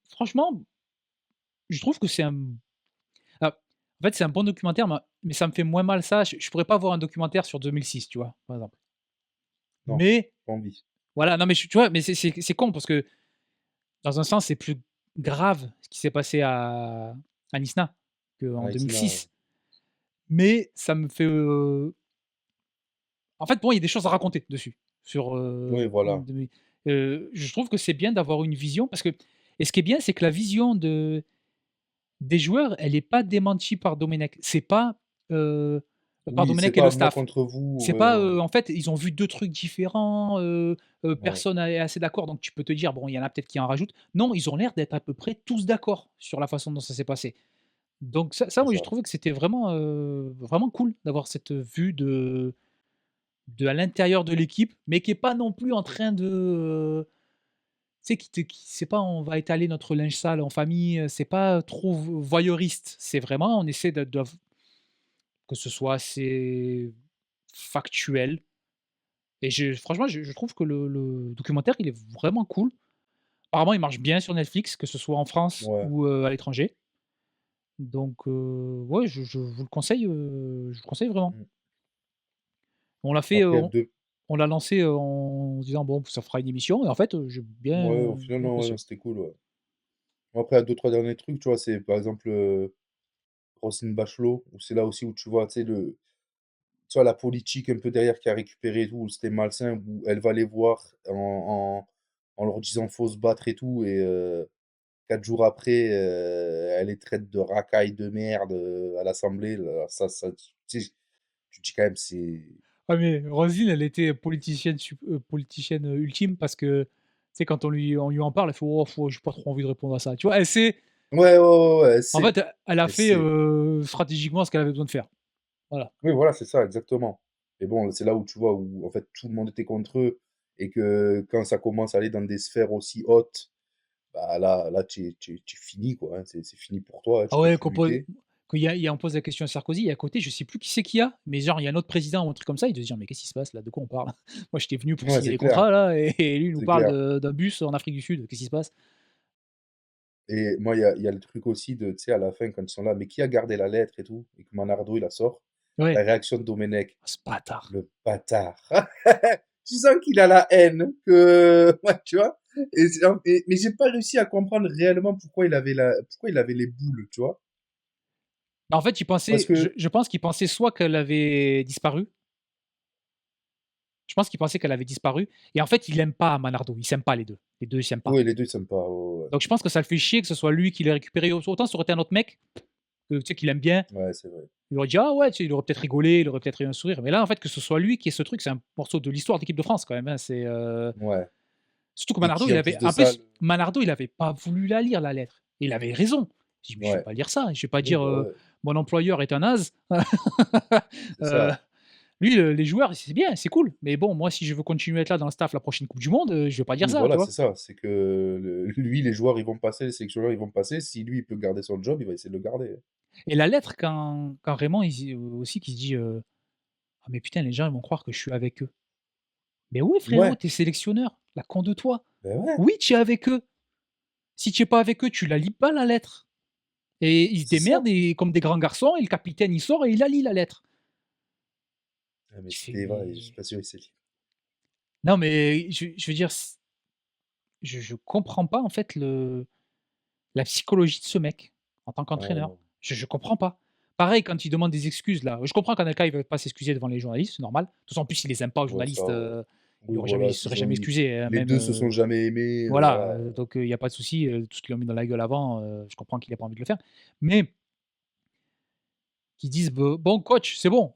franchement, je trouve que c'est un ah, en fait, c'est un bon documentaire, mais ça me fait moins mal ça. Je pourrais pas voir un documentaire sur 2006, tu vois? Par exemple.
Non,
Mais
pas envie.
voilà, non, mais tu vois? Mais c'est con parce que dans un sens, c'est plus grave ce qui s'est passé à Nisna qu'en
Avec Sina, ouais.
2006. Mais ça me fait, en fait, pour moi, il y a des choses à raconter dessus, sur,
Oui, voilà.
je trouve que c'est bien d'avoir une vision parce que et ce qui est bien, c'est que la vision des joueurs, elle est pas démentie par Domenech. C'est pas, heu, par
Oui, c'est
Domenech et le
pas moi
staff.
contre vous,
C'est pas,
ouais.
en fait, ils ont vu 2 trucs différents,
Ouais,
personne est assez d'accord, donc tu peux te dire: «Bon, il y en a peut-être qui en rajoutent». Non, ils ont l'air d'être à peu près tous d'accord sur la façon dont ça s'est passé. Donc ça,
c'est
moi, j'ai
ça.
trouvé que c'était vraiment, vraiment cool d'avoir cette vue de à l'intérieur de l'équipe, mais qui est pas non plus en train de, tu sais, qui c'est pas on va étaler notre linge sale en famille, c'est pas trop voyeuriste. C'est vraiment on essaie de que ce soit assez factuel et franchement, je trouve que le documentaire, il est vraiment cool. Apparemment, il marche bien sur Netflix, que ce soit en France
Ouais.
ou, à l'étranger. Donc, ouais, je vous le conseille vraiment.
Mmh.
On l'a fait,
Après, il y a 2
on l'a lancé, en se disant: «Bon, ça fera une émission» et en fait, j'ai
ouais,
bien
au final,
bien
non, ouais,
apprécié.
c'était cool, ouais. Après, il y a 2-3 derniers trucs, tu vois? C'est par exemple, Roselyne Bachelot, où c'est là aussi où tu vois, tu sais, tu vois, la politique un peu derrière qui a récupéré et tout, où c'était malsain, où elle va les voir en leur disant: «Faut se battre» et tout, et 4 jours après, elle les traite de racailles de merde, à l'assemblée, là, ça, tu sais, tu te dis quand même, c'est
Ah mais Roselyne, elle était politicienne, ultime parce que, tu sais, quand on lui en parle, elle fait: «Oh, j'ai pas trop envie de répondre à ça». Tu vois?
ouais, ouais, ouais, ouais,
En fait, elle a
elle
fait,
sait.
stratégiquement ce qu'elle avait besoin de faire. Voilà.
Oui, voilà, c'est ça, exactement. Et bon, c'est là où tu vois, où en fait tout le monde était contre eux, et que quand ça commence à aller dans des sphères aussi hautes, bah là, tu es fini, quoi, hein, c'est fini pour toi, hein,
Ah
tu peux
ouais,
plus lutter.
on pose la question à Sarkozy et à côté, je sais plus qui c'est qu'il y a, mais genre il y a un autre président ou un truc comme ça, il doit se dire: «Mais qu'est-ce qui se passe là? De quoi on parle? Moi j'étais venu pour
Ouais,
signer
c'est
des
clair,
contrats là et lui il nous
c'est
parle
clair.
d'un bus en Afrique du Sud, qu'est-ce qui se passe?»
Et moi, il y a le truc aussi de, tu sais, à la fin, quand ils sont là, mais qui a gardé la lettre et tout, et que Manardo, il la sort,
Ouais.
la réaction de Domenech,
Oh, ce bâtard.
le bâtard. Tu sens qu'il a la haine, que, ouais, tu vois. Mais j'ai pas réussi à comprendre réellement pourquoi il avait les boules, tu vois.
Bah, en fait, il
Parce
pensait
que
je pense qu'il pensait soit qu'elle avait disparu, Je pense qu'il pensait qu'elle avait disparu. Et en fait, il aime pas Manardo. Ils s'aiment pas les deux. Les deux, ils s'aiment pas.
Ouais, les 2 ils s'aiment pas, ouais, ouais.
Donc je pense que ça le fait chier que ce soit lui qui l'ait récupéré. Autant ça aurait été un autre mec, que, tu sais, qu'il aime bien.
Ouais, c'est vrai.
Il aurait dit ah ouais, tu sais, il aurait peut-être rigolé, il aurait peut-être eu un sourire. Mais là, en fait, que ce soit lui qui ait ce truc, c'est un morceau de l'histoire de l'équipe de France quand même, hein. C'est
Ouais
surtout que
et
Manardo,
qui
il
en
avait,
plus de
en
ça
plus,
le
Manardo, il avait pas voulu la lire la lettre. Et il avait raison. Je dis mais je vais
ouais,
pas lire ça. Je vais pas
oui,
dire
bah, ouais,
mon employeur est un naze.
c'est
Euh,
ça.
Lui, les joueurs, c'est bien, c'est cool. Mais bon, moi, si je veux continuer à être là dans le staff la prochaine Coupe du Monde, je vais pas dire
Oui,
ça, tu
voilà,
vois.
c'est ça. C'est que lui, les joueurs, ils vont passer, les sélectionneurs, ils vont passer. Si lui, il peut garder son job, il va essayer de le garder.
Et la lettre, quand Raymond, aussi, qui se dit ah, mais putain, les gens, ils vont croire que je suis avec eux. Mais oui, frérot,
Ouais,
t'es sélectionneur. La con de toi.
ben ouais,
Oui, tu es avec eux. Si tu es pas avec eux, tu la lis pas, la lettre. Et ils se
c'est ça.
démerdent comme des grands garçons, et le capitaine, il sort et il la lit, la lettre.
Ah, mais
Tu fais,
c'était vrai, je
mais.
suis pas sûr, il sait lire.
Non, mais je veux dire, je comprends pas, en fait, la psychologie de ce mec, en tant
Ouais,
qu'entraîneur.
non.
Je comprends pas. Pareil, quand il demande des excuses, là, je comprends qu'Anelka, il veut pas s'excuser devant les journalistes, c'est normal. De toute façon, en plus, il les aime pas aux
Ouais, ça,
journalistes,
oui,
il
voilà,
se serait
s'ils ont
jamais
eu
excusé, hein,
les
même,
2 se sont jamais aimés,
voilà,
voilà.
donc il y a pas de souci, tout ce qu'ils ont mis dans la gueule avant, je comprends qu'il ait pas envie de le faire. Mais qu'ils disent: «Bon coach, c'est bon,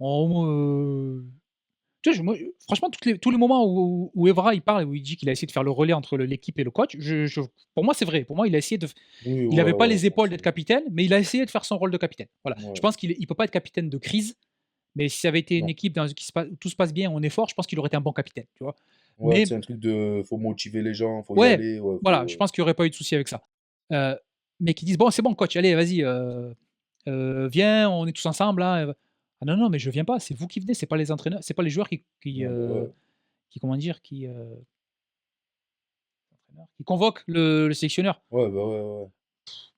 tu sais, moi, franchement, tous les moments où Evra, il parle, où il dit qu'il a essayé de faire le relais entre l'équipe et le coach, pour moi, c'est vrai. Pour moi, il a essayé de.
Oui,
Il avait
ouais,
pas
ouais,
les
ça
épaules d'être
c'est
capitaine, mais il a essayé de faire son rôle de capitaine. Voilà. Je
ouais,
pense qu'il peut pas être capitaine de crise, mais si ça avait été une
non.
équipe où tout se passe bien, on est fort, je pense qu'il aurait été un bon capitaine, tu vois?
Ouais,
Mais
c'est un truc de faut motiver les gens, faut y
ouais,
aller, ouais,
voilà, je
faut
pense qu'il y aurait pas eu de souci avec ça. Heu, mais qu'ils disent: «Bon, c'est bon coach, allez, vas-y, viens, on est tous ensemble là». Ah non, non, mais je viens pas, c'est vous qui venez, c'est pas les entraîneurs, c'est pas les joueurs
ouais, bah, ouais.
qui comment dire? Qui convoquent le sélectionneur.
Ouais, bah, ouais, ouais.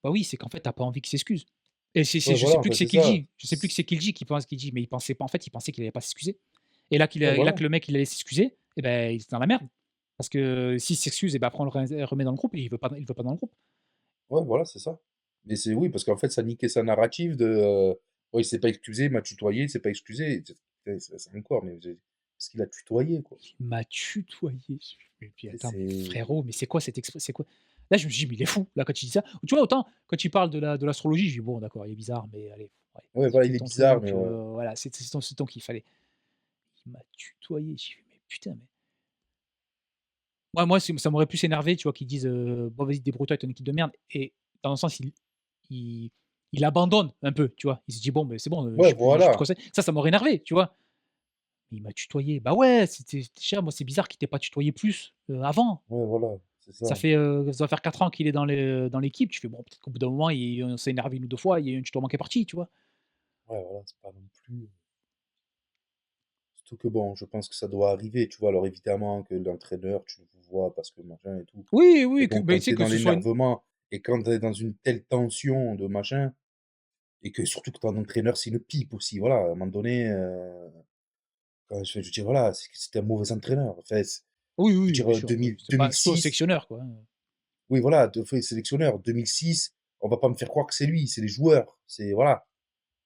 Bah oui, c'est qu'en fait, tu as pas envie qu'il s'excuse. Et
Ouais,
je
voilà,
sais
en
plus
fait,
que c'est
c'est
qui le
ça.
dit. Je sais plus que c'est qui le dit qui pense qu'il dit, mais il pensait pas, en fait, il pensait qu'il allait pas s'excuser. Et là
Ouais,
et là
voilà.
que le mec, il allait s'excuser, et ben, il était dans la merde. Parce que s'il s'excuse, et ben, après on le remet dans le groupe, et il veut pas dans le groupe.
Ouais, voilà, c'est ça. Mais c'est oui, parce qu'en fait, ça niquait sa narrative de, ouais, il s'est pas excusé, il m'a tutoyé, il s'est pas excusé. C'est encore, mais j'ai parce qu'il a tutoyé, quoi.
Il m'a tutoyé. Et puis
Tu sais,
attends, mais
c'est
frérot, mais c'est quoi cette expr c'est quoi? Là, je me suis dit: «Mais il est fou», là, quand il dit ça. Tu vois, autant quand il parle de l'astrologie, je dis: «Bon d'accord, il est bizarre, mais allez, ouais,
ouais, voilà,
c'est
il est
ton
bizarre, mais
truc,
ouais.
voilà, c'est ton kiff, allez». Il m'a tutoyé, j'ai fait: «Mais putain, mais». Moi, ça m'aurait plus énervé, tu vois, qu'ils disent, «Bon, vas-y, débrouille-toi avec ton équipe de merde», et dans le sens, il il abandonne un peu, tu vois? Il se dit: «Bon, beh, c'est bon,
Ouais,
je suis plus
voilà.
conseil». Ça m'aurait énervé, tu vois? Mais il m'a tutoyé. Bah ouais, c'était déjà, moi, c'est bizarre qu'il t'ait pas tutoyé plus, avant.
Ouais, voilà, c'est
Ça
ça.
fait, ça doit faire 4 ans qu'il est dans l'équipe. Tu fais: «Bon, peut-être qu'au bout d'un moment, on s'est énervé 1 ou 2 fois, il y a eu un tutoiement qui est parti», tu vois?
Ouais, voilà, c'est pas non plus surtout que bon, je pense que ça doit arriver, tu vois? Alors évidemment que l'entraîneur, tu le vois parce que machin et tout.
Oui,
Mais
oui,
bon,
beh,
quand
tu
tu
sais,
es
que
dans
ce soit une.
l'énervement et quand tu es dans une telle tension de machin et que surtout que ton entraîneur, c'est une pipe aussi, voilà, à un moment donné, je veux dire, voilà, c'est que c'était un mauvais entraîneur. Enfin,
Oui,
je veux
oui, bien
dire,
sûr, oui. C'est pas surtout au
2006,
sélectionneur, quoi, hein.
oui, voilà, 2 fois sélectionneur. 2006, on va pas me faire croire que c'est lui, c'est les joueurs. C'est voilà,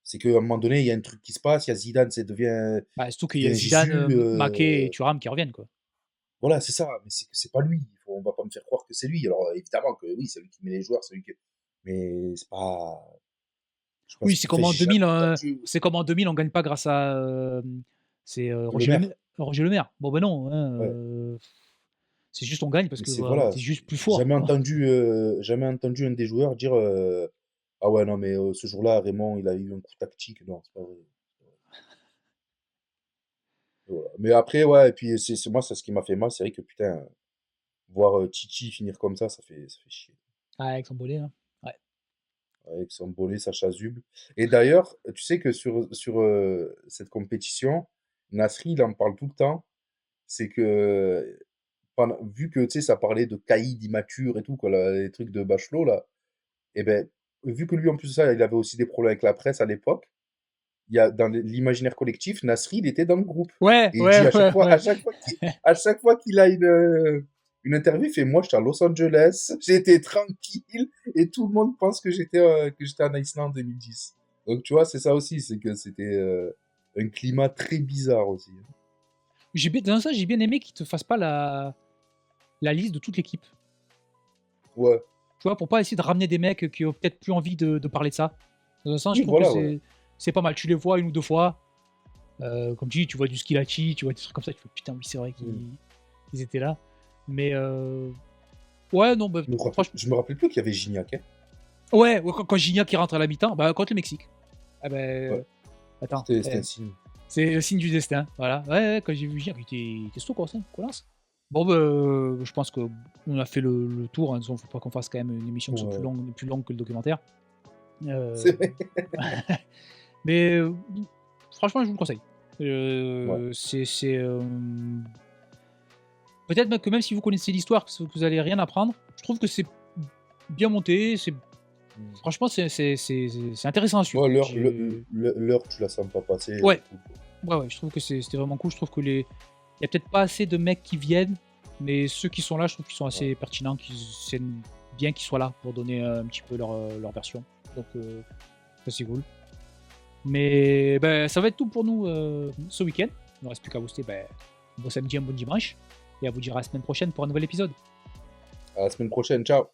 c'est qu'à un moment donné, il y a un truc qui se passe, il y a Zidane,
Bah, surtout
ça
qu'il y a
devient
Zidane,
Jésus,
Maké et Thuram qui reviennent, quoi.
voilà, c'est ça, mais c'est que c'est pas lui. On va pas me faire croire que c'est lui. Alors évidemment que oui, c'est lui qui met les joueurs, c'est lui qui mais c'est pas je
Oui,
pense que enfin, j'ai jamais entendu
c'est comme en 2000, on gagne pas grâce à, c'est,
Le Maire.
Roger Lemaire. Bon, ben non, hein,
Ouais,
c'est juste on gagne parce
mais
que,
c'est
bah,
voilà,
tu juste plus
j'ai
fort.
jamais entendu un des joueurs dire, «Ah ouais, non mais ce jour-là, Raymond, il a eu un coup tactique». Non, c'est pas vrai. Voilà. Mais après, ouais, et puis c'est moi, c'est ce qui m'a fait mal, c'est vrai que putain, voir, Titi finir comme ça fait chier.
Ah, avec son bonnet, là. Ouais.
Avec Sampaoli, Sacha Zub. Et d'ailleurs, tu sais que sur cette compétition, Nasri, il en parle tout le temps. C'est que, vu que, tu sais, ça parlait de caïd immature et tout, quoi, les trucs de Bachelot, là, et ben, vu que lui, en plus de ça, il avait aussi des problèmes avec la presse à l'époque, il y a dans l'imaginaire collectif, Nasri, il était dans le groupe.
Ouais,
Et il dit
ouais, ouais, ouais.
à chaque fois qu'il a une interview, il fait, moi, j'étais à Los Angeles, j'étais tranquille, et tout le monde pense que j'étais en Islande en 2010. Donc, tu vois, c'est ça aussi, c'est que c'était un climat très bizarre aussi.
Dans ça, j'ai bien aimé qu'ils te fassent pas la liste de toute l'équipe.
Ouais.
Tu vois, pour pas essayer de ramener des mecs qui ont peut-être plus envie de parler de ça. Dans un sens, je
Oui,
trouve
voilà,
que
ouais.
c'est pas mal. Tu les vois une ou deux fois. Comme tu dis, tu vois du Skillaci, tu vois des trucs comme ça. Tu fais putain, oui, c'est vrai qu'ils étaient là. Mais ouais, non, bah, franchement.
Je me rappelle plus qu'il y avait Gignac, hein.
Ouais, quand Gignac qui rentre à la mi-temps, bah, contre le Mexique. Ah ben,
Ouais.
attends,
C'était un signe.
c'est le signe du destin. Voilà. Ouais, quand j'ai vu Gignac, il était stokos, quoi, ça, colasse. Bon, bah, je pense qu'on a fait le tour. Hein. Il ne faut pas qu'on fasse quand même une émission qui soit
Ouais.
plus longue que le documentaire.
C'est vrai.
Mais franchement, je vous le conseille.
Ouais.
C'est peut-être même que même si vous connaissez l'histoire, que vous allez rien apprendre, je trouve que c'est bien monté. Franchement, c'est intéressant à suivre.
Ouais, l'heure, tu la sens pas passer.
Ouais.
Cool, quoi.
Ouais, je trouve que c'était vraiment cool. Je trouve que il y a peut-être pas assez de mecs qui viennent, mais ceux qui sont là, je trouve qu'ils sont assez pertinents, c'est bien qu'ils soient là pour donner un petit peu leur version. Donc ça c'est cool. Mais ben, ça va être tout pour nous ce week-end. Il ne reste plus qu'à vous souhaiter un bon samedi, un bon dimanche. Et à vous dire à la semaine prochaine pour un nouvel épisode.
À la semaine prochaine. Ciao.